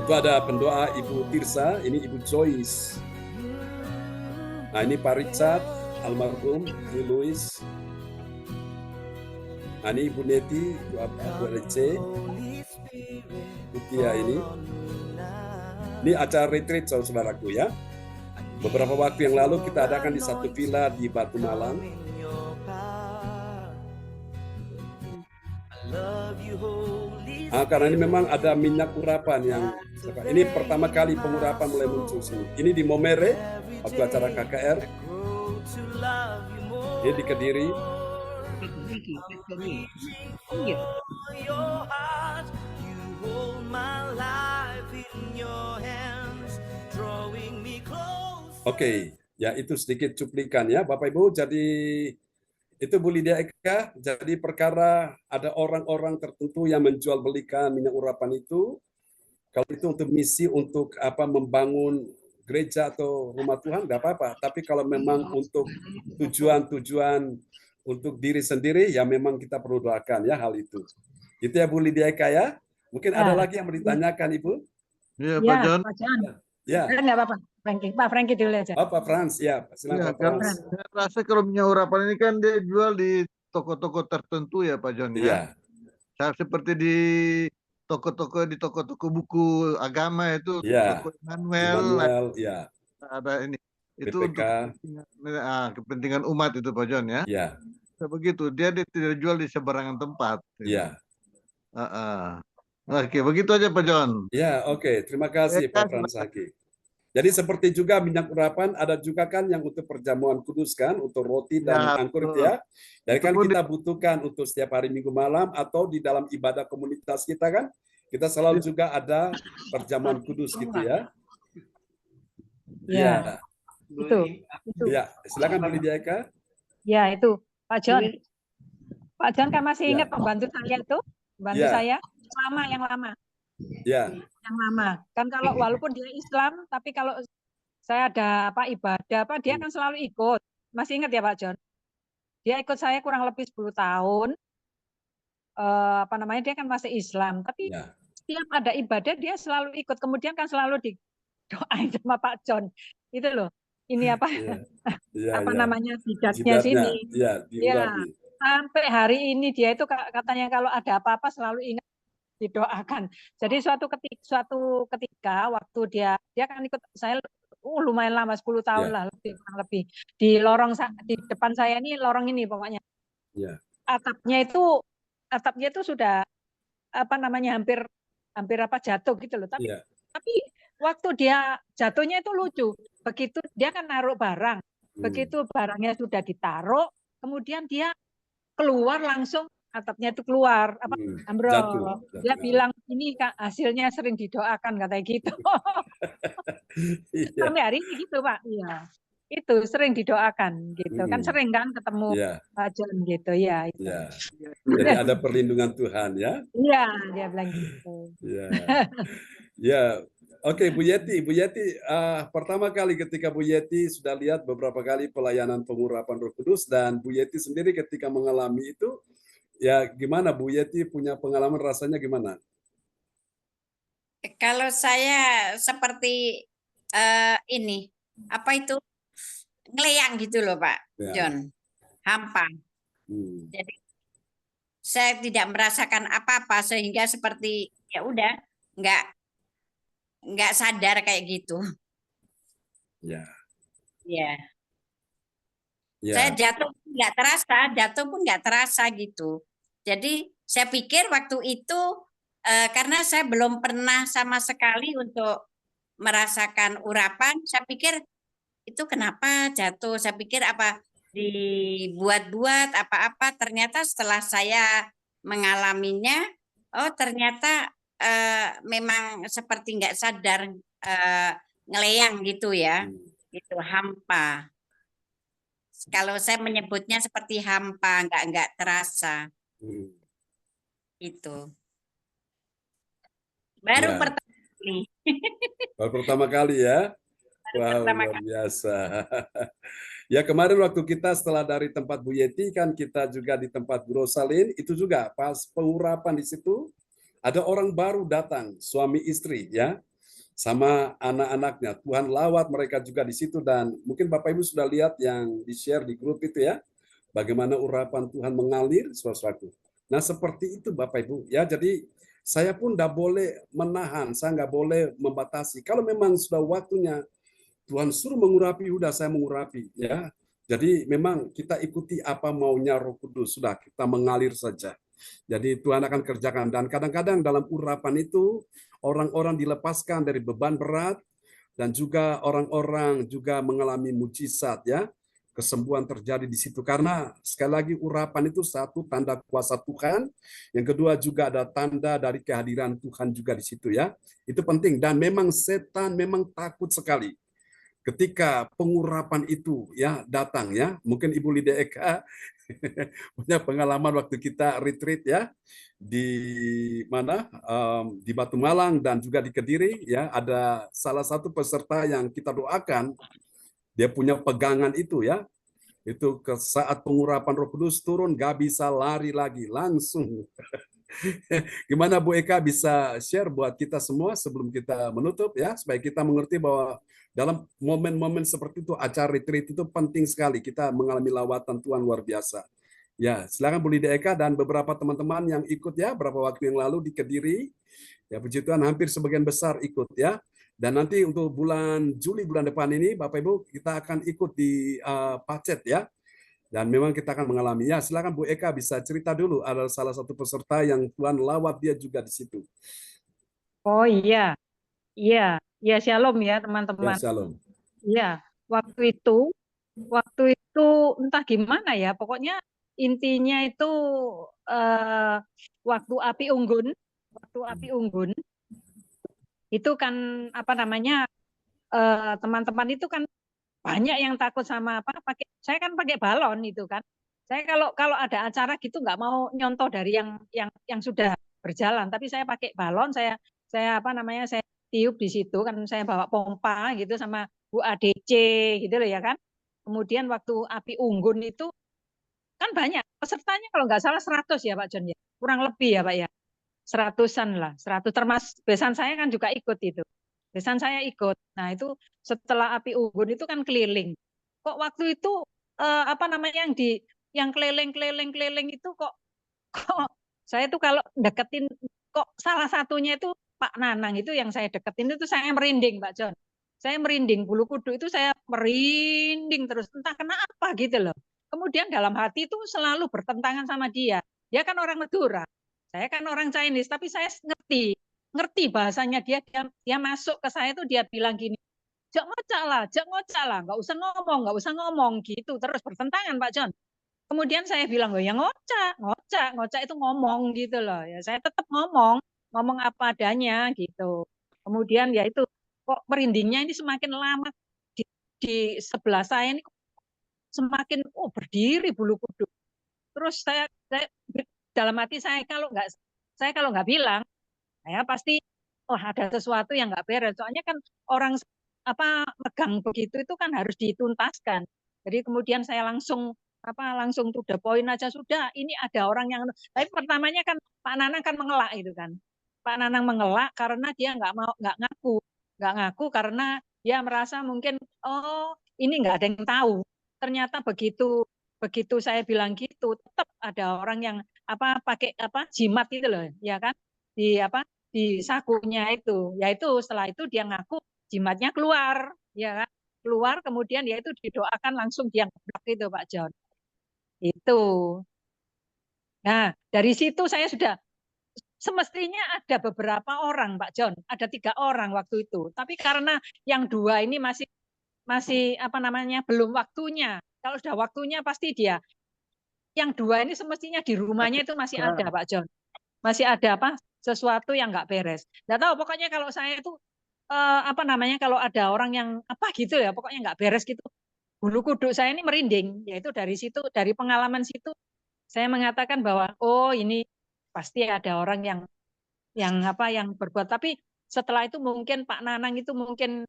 Itu ada pendoa Ibu Tirsa, ini Ibu Joyce. Nah, ini Pak Richard, almarhum, ini Louis. Nah, ini Ibu Neti, Bu Rece, Utia ini. Ini acara retreat, saudaraku ya. Beberapa waktu yang lalu kita adakan di satu villa di Batu Malang. Nah, karena ini memang ada minyak urapan yang ini pertama kali pengurapan mulai muncul sini. Ini di Momere waktu acara KKR. Ini di Kediri. Oke, ya itu sedikit cuplikan ya Bapak Ibu. Jadi itu Bu Lydia Eka, jadi perkara ada orang-orang tertentu yang menjual belikan minyak urapan itu, kalau itu untuk misi untuk membangun gereja atau rumah Tuhan, nggak apa-apa. Tapi kalau memang untuk tujuan-tujuan untuk diri sendiri, ya memang kita perlu doakan ya hal itu. Itu ya Bu Lydia Eka ya. Mungkin ada lagi yang mau ditanyakan Ibu? Iya, Pak John. Pak John. Ya. Enggak apa-apa, Pak Franky dulu aja. Pak Frans, ya. Silakan Pak Frans. Saya rasa kalau minyak urapan ini kan dia jual di toko-toko tertentu ya Pak John ya. Iya. Seperti di toko-toko buku agama itu, toko Emmanuel, ya. Ada ini. Itu BPK. untuk kepentingan umat itu Pak John ya. Iya. Begitu, dia tidak jual di sembarangan tempat. Iya. Oke, begitu aja Pak John. Ya, oke. Terima kasih Pak Frans Haki. Jadi seperti juga minyak urapan, ada juga kan yang untuk perjamuan kudus kan, untuk roti dan anggur ya. Jadi kan kita butuhkan untuk setiap hari Minggu malam atau di dalam ibadah komunitas kita kan, kita selalu juga ada perjamuan kudus gitu ya. Ya. Itu. Ya, silakan Bu Lydia Eka. Ya, itu Pak John. Pak John kan masih ingat pembantu saya itu, pembantu saya yang lama. Ya. Yang lama. Kan kalau walaupun dia Islam, tapi kalau saya ada ibadah dia kan selalu ikut. Masih ingat ya Pak John? Dia ikut saya kurang lebih 10 tahun. Dia kan masih Islam, tapi setiap ada ibadah dia selalu ikut. Kemudian kan selalu didoain sama Pak John. Itu loh. Ini namanya bidatnya sini. Iya, sampai hari ini dia itu katanya kalau ada apa-apa selalu ingat didoakan. Jadi suatu ketika waktu dia kan ikut saya lumayan lama 10 tahun lah lebih. Di depan saya ini lorong ini pokoknya. Atapnya itu sudah hampir jatuh gitu loh. Tapi waktu dia jatuhnya itu lucu. Begitu dia kan naruh barang. Begitu barangnya sudah ditaruh, kemudian dia keluar langsung atapnya itu keluar ambrol. Dia bilang ini hasilnya sering didoakan katanya gitu. Sampai hari ini gitu Pak. Iya. Itu sering didoakan gitu. Kan sering kan ketemu Pak John gitu ya. Itu. Jadi ada perlindungan Tuhan ya. Iya, dia bilang gitu. Ya. Oke, Bu Yeti, pertama kali ketika Bu Yeti sudah lihat beberapa kali pelayanan pengurapan Roh Kudus dan Bu Yeti sendiri ketika mengalami itu, ya gimana Bu Yeti punya pengalaman rasanya gimana? Kalau saya seperti ngeleyang gitu loh Pak John, hampa. Jadi saya tidak merasakan apa-apa sehingga seperti ya udah nggak sadar kayak gitu. Ya. Saya jatuh pun nggak terasa gitu. Jadi saya pikir waktu itu karena saya belum pernah sama sekali untuk merasakan urapan, saya pikir itu kenapa jatuh. Saya pikir apa dibuat-buat apa-apa. Ternyata setelah saya mengalaminya, oh ternyata memang seperti nggak sadar ngeleyang gitu ya, itu hampa. Kalau saya menyebutnya seperti hampa, nggak terasa. Itu baru pertama kali. Baru pertama kali ya. Wow, luar biasa. Ya kemarin waktu kita setelah dari tempat Bu Yeti kan kita juga di tempat Bu Rosalin itu juga pas pengurapan di situ. Ada orang baru datang, suami istri ya. sama anak-anaknya. Tuhan lawat mereka juga di situ, dan mungkin Bapak Ibu sudah lihat yang di-share di grup itu ya, bagaimana urapan Tuhan mengalir, saudaraku. Nah, seperti itu Bapak Ibu ya. Jadi saya pun tidak boleh menahan, saya nggak boleh membatasi. Kalau memang sudah waktunya Tuhan suruh mengurapi, udah saya mengurapi ya. Jadi memang kita ikuti apa maunya Roh Kudus, sudah kita mengalir saja. Jadi Tuhan akan kerjakan, dan kadang-kadang dalam urapan itu orang-orang dilepaskan dari beban berat, dan juga orang-orang juga mengalami mujizat ya. Kesembuhan terjadi di situ, karena sekali lagi urapan itu satu tanda kuasa Tuhan, yang kedua juga ada tanda dari kehadiran Tuhan juga di situ ya. Itu penting, dan memang setan memang takut sekali ketika pengurapan itu ya datang ya. Mungkin Ibu Lydia Eka punya pengalaman waktu kita retreat ya di mana, di Batu Malang dan juga di Kediri ya. Ada salah satu peserta yang kita doakan, dia punya pegangan itu ya. Itu ke saat pengurapan Roh Kudus turun, gak bisa lari lagi, langsung. Gimana Bu Eka bisa share buat kita semua sebelum kita menutup ya, supaya kita mengerti bahwa dalam momen-momen seperti itu, acara retreat itu penting sekali kita mengalami lawatan Tuhan luar biasa. Ya, silakan Bu Lydia Eka dan beberapa teman-teman yang ikut ya, beberapa waktu yang lalu di Kediri. Ya, puji Tuhan hampir sebagian besar ikut ya. Dan nanti untuk bulan Juli, bulan depan ini, Bapak Ibu, kita akan ikut di Pacet ya. Dan memang kita akan mengalami. Ya, silakan Bu Eka bisa cerita dulu. Ada salah satu peserta yang Tuhan lawat dia juga di situ. Oh iya, iya, ya shalom ya Ya, teman-teman. shalom. Iya, waktu itu entah gimana ya, pokoknya intinya itu waktu api unggun itu kan apa namanya, teman-teman itu kan banyak yang takut sama apa, saya kan pakai balon itu kan. Saya kalau kalau ada acara gitu nggak mau nyontoh dari yang sudah berjalan, tapi saya pakai balon, saya apa namanya, saya tiup di situ kan, saya bawa pompa gitu sama Bu ADC gitu loh ya kan. Kemudian waktu api unggun itu kan banyak pesertanya, kalau nggak salah 100 ya Pak John ya, kurang lebih ya Pak ya, 100-an lah, 100 termasuk besan saya kan juga ikut itu. Besan saya ikut. Nah, itu setelah api unggun itu kan keliling. Kok waktu itu apa namanya, yang keliling itu kok saya tuh kalau deketin, kok salah satunya itu Pak Nanang itu yang saya deketin itu saya merinding Pak John. Saya merinding, bulu kuduk itu saya merinding terus, entah kenapa gitu loh. Kemudian dalam hati itu selalu bertentangan sama dia. Dia kan orang Madura, saya kan orang Chinese, tapi saya ngerti bahasanya dia, dia masuk ke saya itu dia bilang gini, jak ngocak lah, nggak usah ngomong gitu, terus bertentangan Pak John. Kemudian saya bilang, oh ya ngocak itu ngomong gitu loh. Ya saya tetap ngomong apa adanya gitu. Kemudian ya itu, kok merindingnya ini semakin lama di sebelah saya ini semakin berdiri bulu kuduk. Terus saya dalam hati saya kalau nggak bilang, saya pasti ada sesuatu yang nggak beres. Soalnya kan orang apa megang begitu itu kan harus dituntaskan. Jadi kemudian saya langsung to the point aja, sudah, ini ada orang yang, tapi pertamanya kan Pak Nanang kan mengelak itu kan. Pak Nanang mengelak karena dia nggak ngaku karena dia merasa mungkin ini nggak ada yang tahu. Ternyata begitu saya bilang gitu, tetap ada orang yang pakai jimat itu loh, ya kan, di sakunya itu. Yaitu setelah itu dia ngaku, jimatnya keluar, ya kan, keluar, kemudian ya itu didoakan langsung dia ngebrak itu Pak John. Itu. Nah, dari situ saya sudah, semestinya ada beberapa orang Pak John, ada 3 orang waktu itu. Tapi karena yang 2 ini masih apa namanya, belum waktunya. Kalau sudah waktunya pasti dia. Yang 2 ini semestinya di rumahnya itu masih ada Pak John. Masih ada sesuatu yang nggak beres. Nggak tahu, pokoknya kalau saya itu apa namanya, kalau ada orang yang gitu ya, pokoknya nggak beres gitu, bulu kuduk saya ini merinding. Yaitu dari situ, dari pengalaman situ saya mengatakan bahwa ini pasti ada orang yang berbuat. Tapi setelah itu mungkin Pak Nanang itu mungkin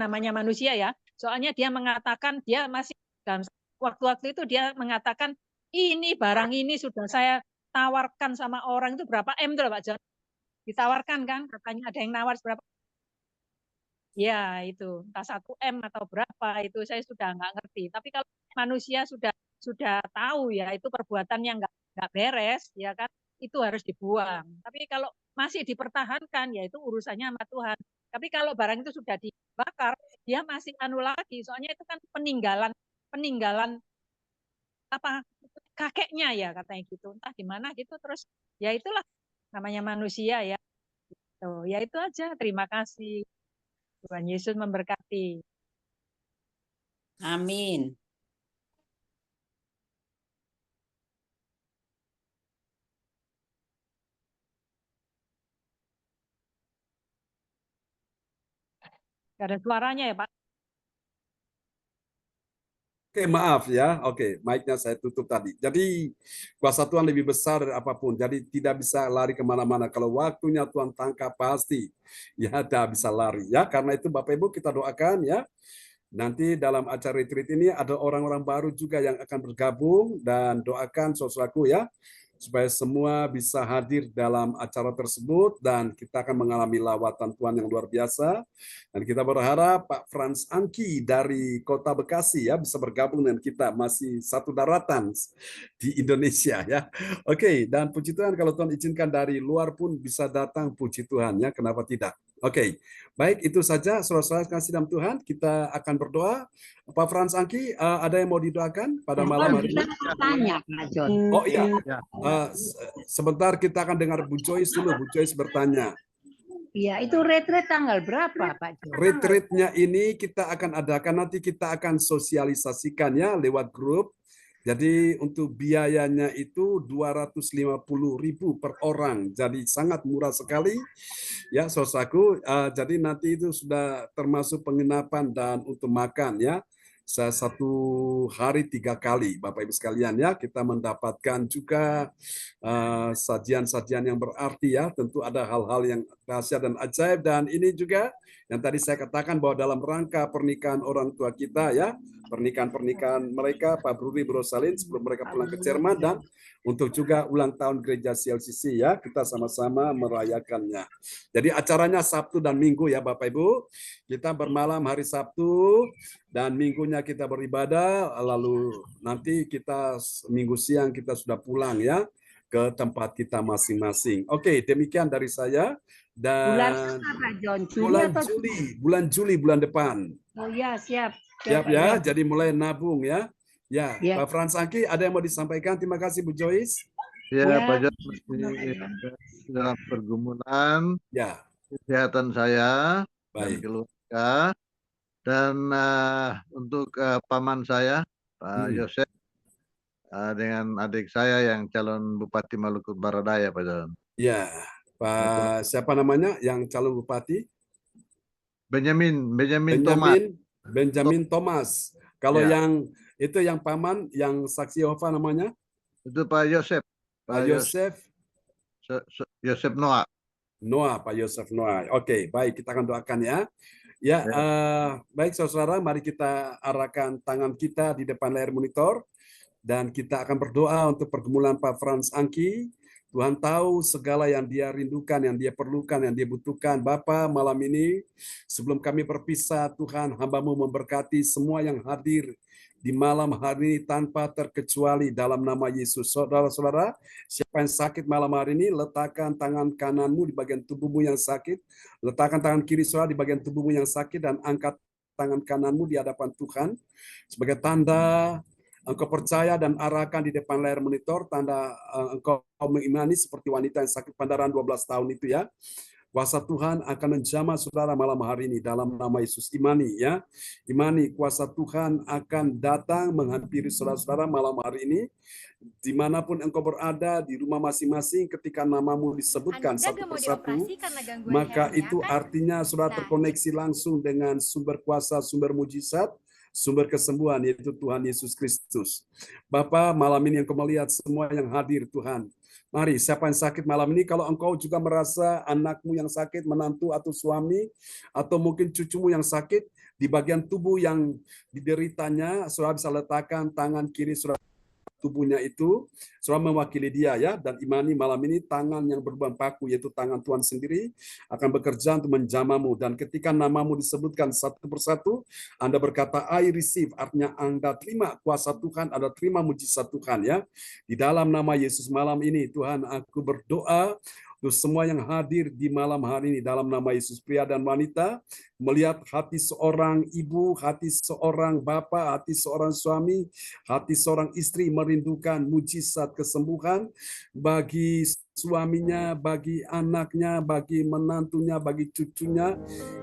namanya manusia ya. Soalnya dia mengatakan, dia masih dalam waktu-waktu itu dia mengatakan, ini barang ini sudah saya tawarkan sama orang itu berapa M tuh Pak John. Ditawarkan kan, katanya ada yang nawar berapa. Ya itu entah 1 M atau berapa itu saya sudah nggak ngerti. Tapi kalau manusia sudah tahu ya itu perbuatan yang nggak beres ya kan itu harus dibuang. Tapi kalau masih dipertahankan ya itu urusannya sama Tuhan. Tapi kalau barang itu sudah dibakar dia masih anu lagi. Soalnya itu kan peninggalan apa kakeknya ya katanya gitu. Entah gimana gitu terus ya itulah namanya manusia ya. Tuh, ya itu aja. Terima kasih. Tuhan Yesus memberkati. Amin. Gak ada suaranya ya Pak. Oke, maaf ya. Oke, mic-nya saya tutup tadi. Jadi, kuasa Tuhan lebih besar dari apapun. Jadi, tidak bisa lari kemana-mana. Kalau waktunya Tuhan tangkap, pasti ya tidak bisa lari. Ya, karena itu Bapak Ibu kita doakan ya. Nanti dalam acara retreat ini ada orang-orang baru juga yang akan bergabung dan doakan saudaraku ya. Supaya semua bisa hadir dalam acara tersebut dan kita akan mengalami lawatan Tuhan yang luar biasa. Dan kita berharap Pak Frans Angki dari Kota Bekasi ya bisa bergabung dengan kita, masih satu daratan di Indonesia ya. Oke, dan puji Tuhan kalau Tuhan izinkan dari luar pun bisa datang, puji Tuhan ya, kenapa tidak? Oke, baik itu saja saudara-saudara kasih dalam Tuhan, kita akan berdoa. Pak Frans Angki, ada yang mau didoakan pada malam hari ini? Tanya, Pak John. Oh iya, sebentar kita akan dengar Bu Joyce dulu. Bu Joyce bertanya. Iya, itu retret tanggal berapa, Pak John? Retreatnya ini kita akan adakan, nanti kita akan sosialisasikannya lewat grup. Jadi untuk biayanya itu 250.000 per orang. Jadi sangat murah sekali. Ya, saudaraku. Jadi nanti itu sudah termasuk penginapan dan untuk makan ya. Satu hari 3 kali, Bapak Ibu sekalian ya, kita mendapatkan juga sajian-sajian yang berarti ya, tentu ada hal-hal yang rahasia dan ajaib, dan ini juga yang tadi saya katakan bahwa dalam rangka pernikahan orang tua kita ya, pernikahan mereka, Pak Bruri Brosalin sebelum mereka pulang ke Jerman, dan untuk juga ulang tahun gereja CLCC ya, kita sama-sama merayakannya. Jadi acaranya Sabtu dan Minggu ya Bapak Ibu, kita bermalam hari Sabtu, dan minggunya kita beribadah, lalu nanti kita minggu siang kita sudah pulang ya ke tempat kita masing-masing. Oke, demikian dari saya. Dan bulan Juli bulan depan. Oh ya, siap. Siap ya, jadi mulai nabung ya. Ya, Pak Frans Angki, ada yang mau disampaikan? Terima kasih Bu Joyce. Ya, Pak John, dalam pergumulan, ya, kesehatan saya dan keluarga. Dan untuk paman saya, Pak Yosef, dengan adik saya yang calon Bupati Maluku Utara Daya, Pak John. Ya, Pak siapa namanya yang calon Bupati? Benjamin Thomas. Kalau ya, yang itu yang paman, yang saksi Yehova namanya? Itu Pak Yosef. Pak Yosef. Yosef Noah. Pak Yosef Noah. Oke, baik, kita akan doakan ya. Ya, baik saudara, mari kita arahkan tangan kita di depan layar monitor dan kita akan berdoa untuk pergumulan Pak Frans Angki. Tuhan tahu segala yang dia rindukan, yang dia perlukan, yang dia butuhkan. Bapa, malam ini sebelum kami berpisah, Tuhan, hamba-Mu memberkati semua yang hadir di malam hari ini tanpa terkecuali dalam nama Yesus. Saudara-saudara, siapa yang sakit malam hari ini, letakkan tangan kananmu di bagian tubuhmu yang sakit, letakkan tangan kiri saudara di bagian tubuhmu yang sakit, dan angkat tangan kananmu di hadapan Tuhan sebagai tanda engkau percaya dan arahkan di depan layar monitor, tanda engkau mengimani seperti wanita yang sakit pandaran 12 tahun itu ya. Kuasa Tuhan akan menjamah saudara malam hari ini dalam nama Yesus. Imani ya. Imani kuasa Tuhan akan datang menghampiri saudara-saudara malam hari ini. Dimanapun engkau berada, di rumah masing-masing, ketika namamu disebutkan satu persatu, maka itu artinya saudara terkoneksi langsung dengan sumber kuasa, sumber mujizat, sumber kesembuhan, yaitu Tuhan Yesus Kristus. Bapa, malam ini engkau melihat semua yang hadir Tuhan. Mari, siapa yang sakit malam ini, kalau engkau juga merasa anakmu yang sakit, menantu atau suami, atau mungkin cucumu yang sakit, di bagian tubuh yang dideritanya, saudara bisa letakkan tangan kiri saudara tubuhnya itu, saudara mewakili dia ya, dan imani malam ini tangan yang berbuah paku, yaitu tangan Tuhan sendiri, akan bekerja untuk menjamamu. Dan ketika namamu disebutkan satu persatu, Anda berkata, I receive, artinya Anda terima kuasa Tuhan, Anda terima mujizat Tuhan ya. Di dalam nama Yesus malam ini, Tuhan, aku berdoa untuk semua yang hadir di malam hari ini dalam nama Yesus, pria dan wanita, melihat hati seorang ibu, hati seorang bapak, hati seorang suami, hati seorang istri merindukan mujizat kesembuhan bagi suaminya, bagi anaknya, bagi menantunya, bagi cucunya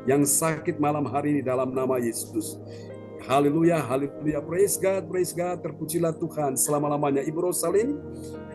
yang sakit malam hari ini dalam nama Yesus. Haleluya, haleluya, praise God, terpujilah Tuhan selama-lamanya. Ibu Rosalin,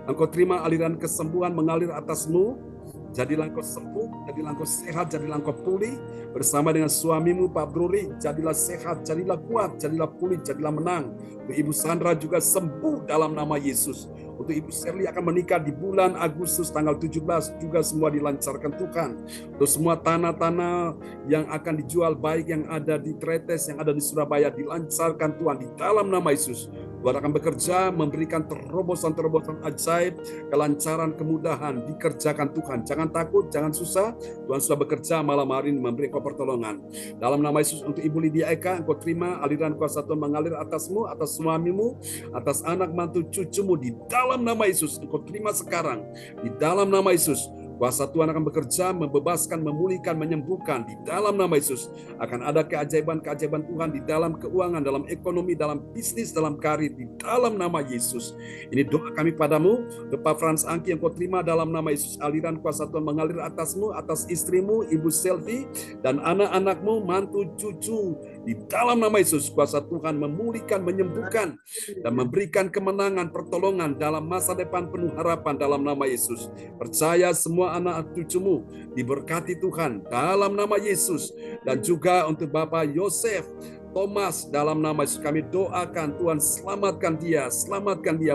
engkau terima aliran kesembuhan mengalir atasmu. Jadilah engkau sembuh, jadilah engkau sehat, jadilah engkau pulih. Bersama dengan suamimu Pak Bruli, jadilah sehat, jadilah kuat, jadilah pulih, jadilah menang. Untuk Ibu Sandra juga sembuh dalam nama Yesus. Untuk Ibu Shirley akan menikah di bulan Agustus tanggal 17, juga semua dilancarkan Tuhan. Untuk semua tanah-tanah yang akan dijual, baik yang ada di Tretes, yang ada di Surabaya, dilancarkan Tuhan di dalam nama Yesus. Tuhan akan bekerja, memberikan terobosan-terobosan ajaib, kelancaran, kemudahan, dikerjakan Tuhan. Jangan takut, jangan susah, Tuhan sudah bekerja malam hari ini memberi engkau pertolongan. Dalam nama Yesus, untuk Ibu Lydia Eka, engkau terima aliran kuasa Tuhan mengalir atasmu, atas suamimu, atas anak mantu cucumu, di dalam nama Yesus, engkau terima sekarang, di dalam nama Yesus. Kuasa Tuhan akan bekerja, membebaskan, memulihkan, menyembuhkan. Di dalam nama Yesus akan ada keajaiban-keajaiban Tuhan di dalam keuangan, dalam ekonomi, dalam bisnis, dalam karir. Di dalam nama Yesus. Ini doa kami padamu. Pak Frans Angki yang kau terima dalam nama Yesus. Aliran kuasa Tuhan mengalir atasmu, atas istrimu, Ibu Selvi, dan anak-anakmu, mantu, cucu. Di dalam nama Yesus, kuasa Tuhan memulihkan, menyembuhkan, dan memberikan kemenangan, pertolongan dalam masa depan penuh harapan dalam nama Yesus. Percaya semua anak cucumu diberkati Tuhan dalam nama Yesus. Dan juga untuk Bapak Yosef Thomas, dalam nama Yesus kami doakan Tuhan selamatkan dia,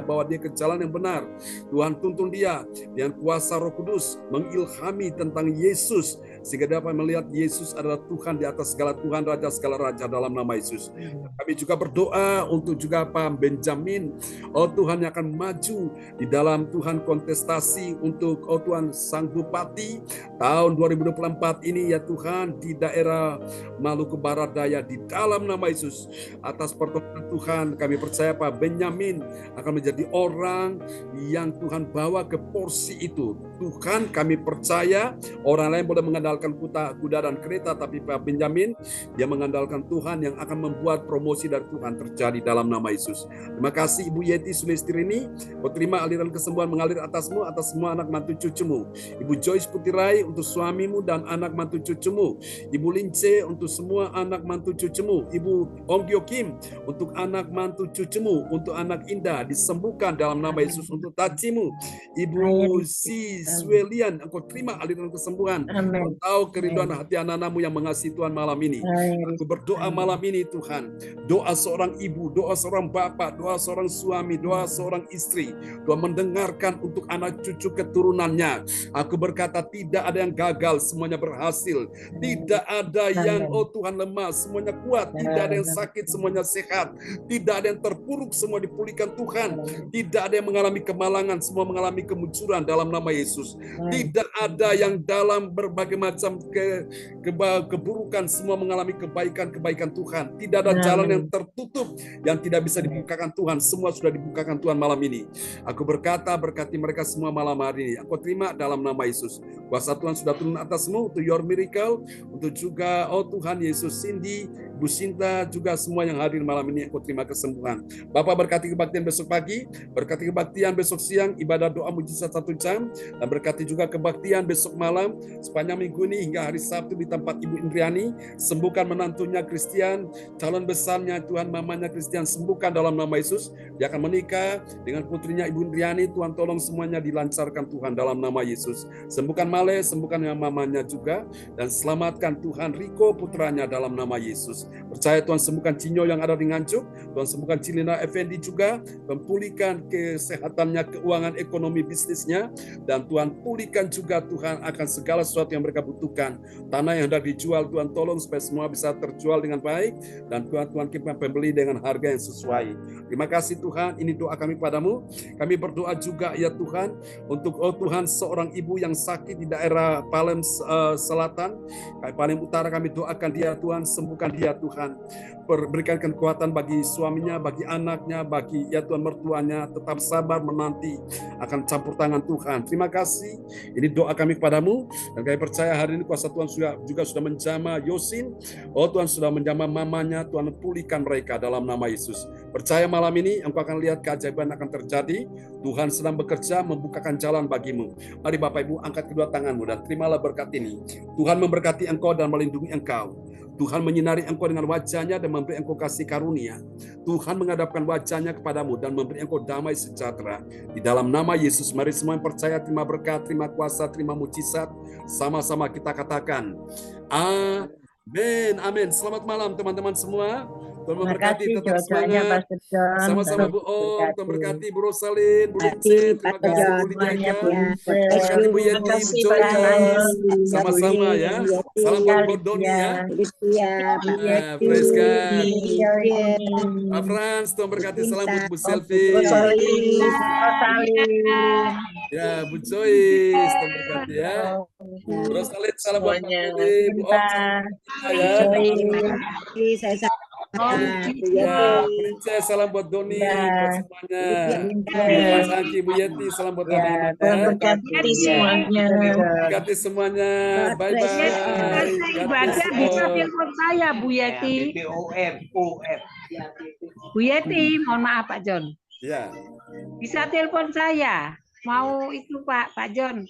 bawa dia ke jalan yang benar. Tuhan tuntun dia dengan kuasa Roh Kudus, mengilhami tentang Yesus, sehingga dapat melihat Yesus adalah Tuhan di atas segala Tuhan, Raja segala Raja dalam nama Yesus. Kami juga berdoa untuk juga Pak Benjamin, oh Tuhan yang akan maju di dalam Tuhan kontestasi untuk oh Tuhan Sang Bupati tahun 2024 ini ya Tuhan, di daerah Maluku Barat Daya. Di dalam nama Yesus, atas pertolongan Tuhan kami percaya Pak Benjamin akan menjadi orang yang Tuhan bawa ke porsi itu. Tuhan kami percaya orang lain boleh mengandalkan kuda dan kereta, tapi Pak Benjamin dia mengandalkan Tuhan yang akan membuat promosi dari Tuhan terjadi dalam nama Yesus. Terima kasih Ibu Yeti Sulistrini, kau terima aliran kesembuhan mengalir atasmu, atas semua anak mantu cucumu. Ibu Joyce Putirai untuk suamimu dan anak mantu cucumu. Ibu Lince untuk semua anak mantu cucumu. Ibu Onggyo Kim untuk anak mantu cucumu, untuk anak Indah disembuhkan dalam nama Yesus. Untuk tajimu Ibu Si Swelian, engkau terima aliran kesembuhan. Engkau tahu kerinduan hati anak-anakmu yang mengasihi Tuhan malam ini. Aku berdoa malam ini Tuhan, doa seorang ibu, doa seorang bapak, doa seorang suami, doa seorang istri, doa mendengarkan untuk anak cucu keturunannya. Aku berkata tidak ada yang gagal, semuanya berhasil. Tidak ada yang oh Tuhan lemah, semuanya kuat. Tidak ada yang sakit, semuanya sehat. Tidak ada yang terpuruk, semua dipulihkan Tuhan. Tidak ada yang mengalami kemalangan, semua mengalami kemunculan dalam nama Yesus. Tidak ada yang dalam berbagai macam keburukan, semua mengalami kebaikan-kebaikan Tuhan. Tidak ada jalan yang tertutup yang tidak bisa dibukakan Tuhan. Semua sudah dibukakan Tuhan malam ini. Aku berkata, berkati mereka semua malam hari ini. Aku terima dalam nama Yesus. Kuasa Tuhan sudah turun atasmu, untuk your miracle, untuk juga oh Tuhan Yesus, Cindy, Bu Sinta, juga semua yang hadir malam ini, aku terima kesembuhan. Bapak berkati kebaktian besok pagi, berkati kebaktian besok siang, ibadah doa mujizat 1 jam, dan berkati juga kebaktian besok malam, sepanjang minggu ini hingga hari Sabtu di tempat Ibu Indriani. Sembuhkan menantunya Christian, calon besarnya Tuhan, mamanya Christian, sembuhkan dalam nama Yesus. Dia akan menikah dengan putrinya Ibu Indriani, Tuhan tolong semuanya dilancarkan Tuhan dalam nama Yesus. Sembuhkan Male, sembuhkan yang mamanya juga, dan selamatkan Tuhan Riko putranya dalam nama Yesus. percaya Tuhan sembuhkan Cinyo yang ada di Nganjuk, Tuhan sembuhkan Cilina Effendi juga, pulihkan kesehatannya, keuangan ekonomi bisnisnya, dan Tuhan pulihkan juga Tuhan akan segala sesuatu yang mereka butuhkan. Tanah yang hendak dijual Tuhan tolong supaya semua bisa terjual dengan baik, dan Tuhan kirimkan pembeli dengan harga yang sesuai. Terima kasih Tuhan, ini doa kami padamu. Kami berdoa juga ya Tuhan, untuk Tuhan seorang ibu yang sakit di daerah Palem Selatan, Palem Utara, kami doakan dia Tuhan, sembuhkan dia Tuhan, berikan kekuatan bagi suaminya, bagi anaknya, bagi ya Tuhan mertuanya, tetap sabar menanti akan campur tangan Tuhan. Terima kasih, ini doa kami kepadamu, dan kami percaya hari ini kuasa Tuhan juga sudah menjamah Yosin. Oh Tuhan sudah menjamah mamanya, Tuhan pulihkan mereka dalam nama Yesus. Percaya malam ini engkau akan lihat keajaiban akan terjadi. Tuhan sedang bekerja membukakan jalan bagimu. Mari Bapak Ibu angkat kedua tanganmu dan terimalah berkat ini. Tuhan memberkati engkau dan melindungi engkau. Tuhan menyinari engkau dengan wajahnya dan memberi engkau kasih karunia. Tuhan menghadapkan wajahnya kepadamu dan memberi engkau damai sejahtera. Di dalam nama Yesus, mari semua yang percaya terima berkat, terima kuasa, terima mujizat. Sama-sama kita katakan, amin. Amin. Selamat malam teman-teman semua. Tuhan memberkati, tetap semangat. Sama-sama Bu Om, Tuhan berkati Bu Rosalin, Bu Lince, terima kasih Bu Lydia, berkati Bu Yeti, Bu Joyce, sama-sama ya. Salam buat Bu Doni ya. Praise God. Pak Frans, Tuhan berkati, salam buat Bu Selvi. Ya, Bu Joyce, Tuhan berkati ya. Bu Rosalin, salam buat Bu Om, ya. Princess, salam buat Doni, buat semuanya. Mas Angki, Bu Yeti, salam buat anak-anak. Berkati semuanya. Berkati semuanya. Bye bye. Ibadah bisa telepon saya, Bu Yeti. Bu Yeti, mohon maaf Pak John. Ya. Bisa telepon saya. Mau itu Pak John.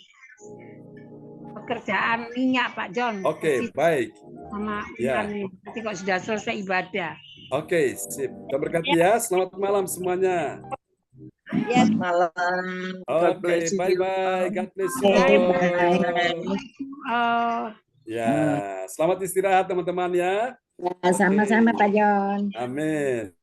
Pekerjaan minyak Pak John. Oke, baik. Sama ya. Nanti kok sudah selesai ibadah. Oke, sip. Kita berkati ya. Selamat malam semuanya. Ya, malam. Oke, bye-bye. God bless you. Ya, selamat istirahat teman-teman ya. Sama-sama Pak John. Amin.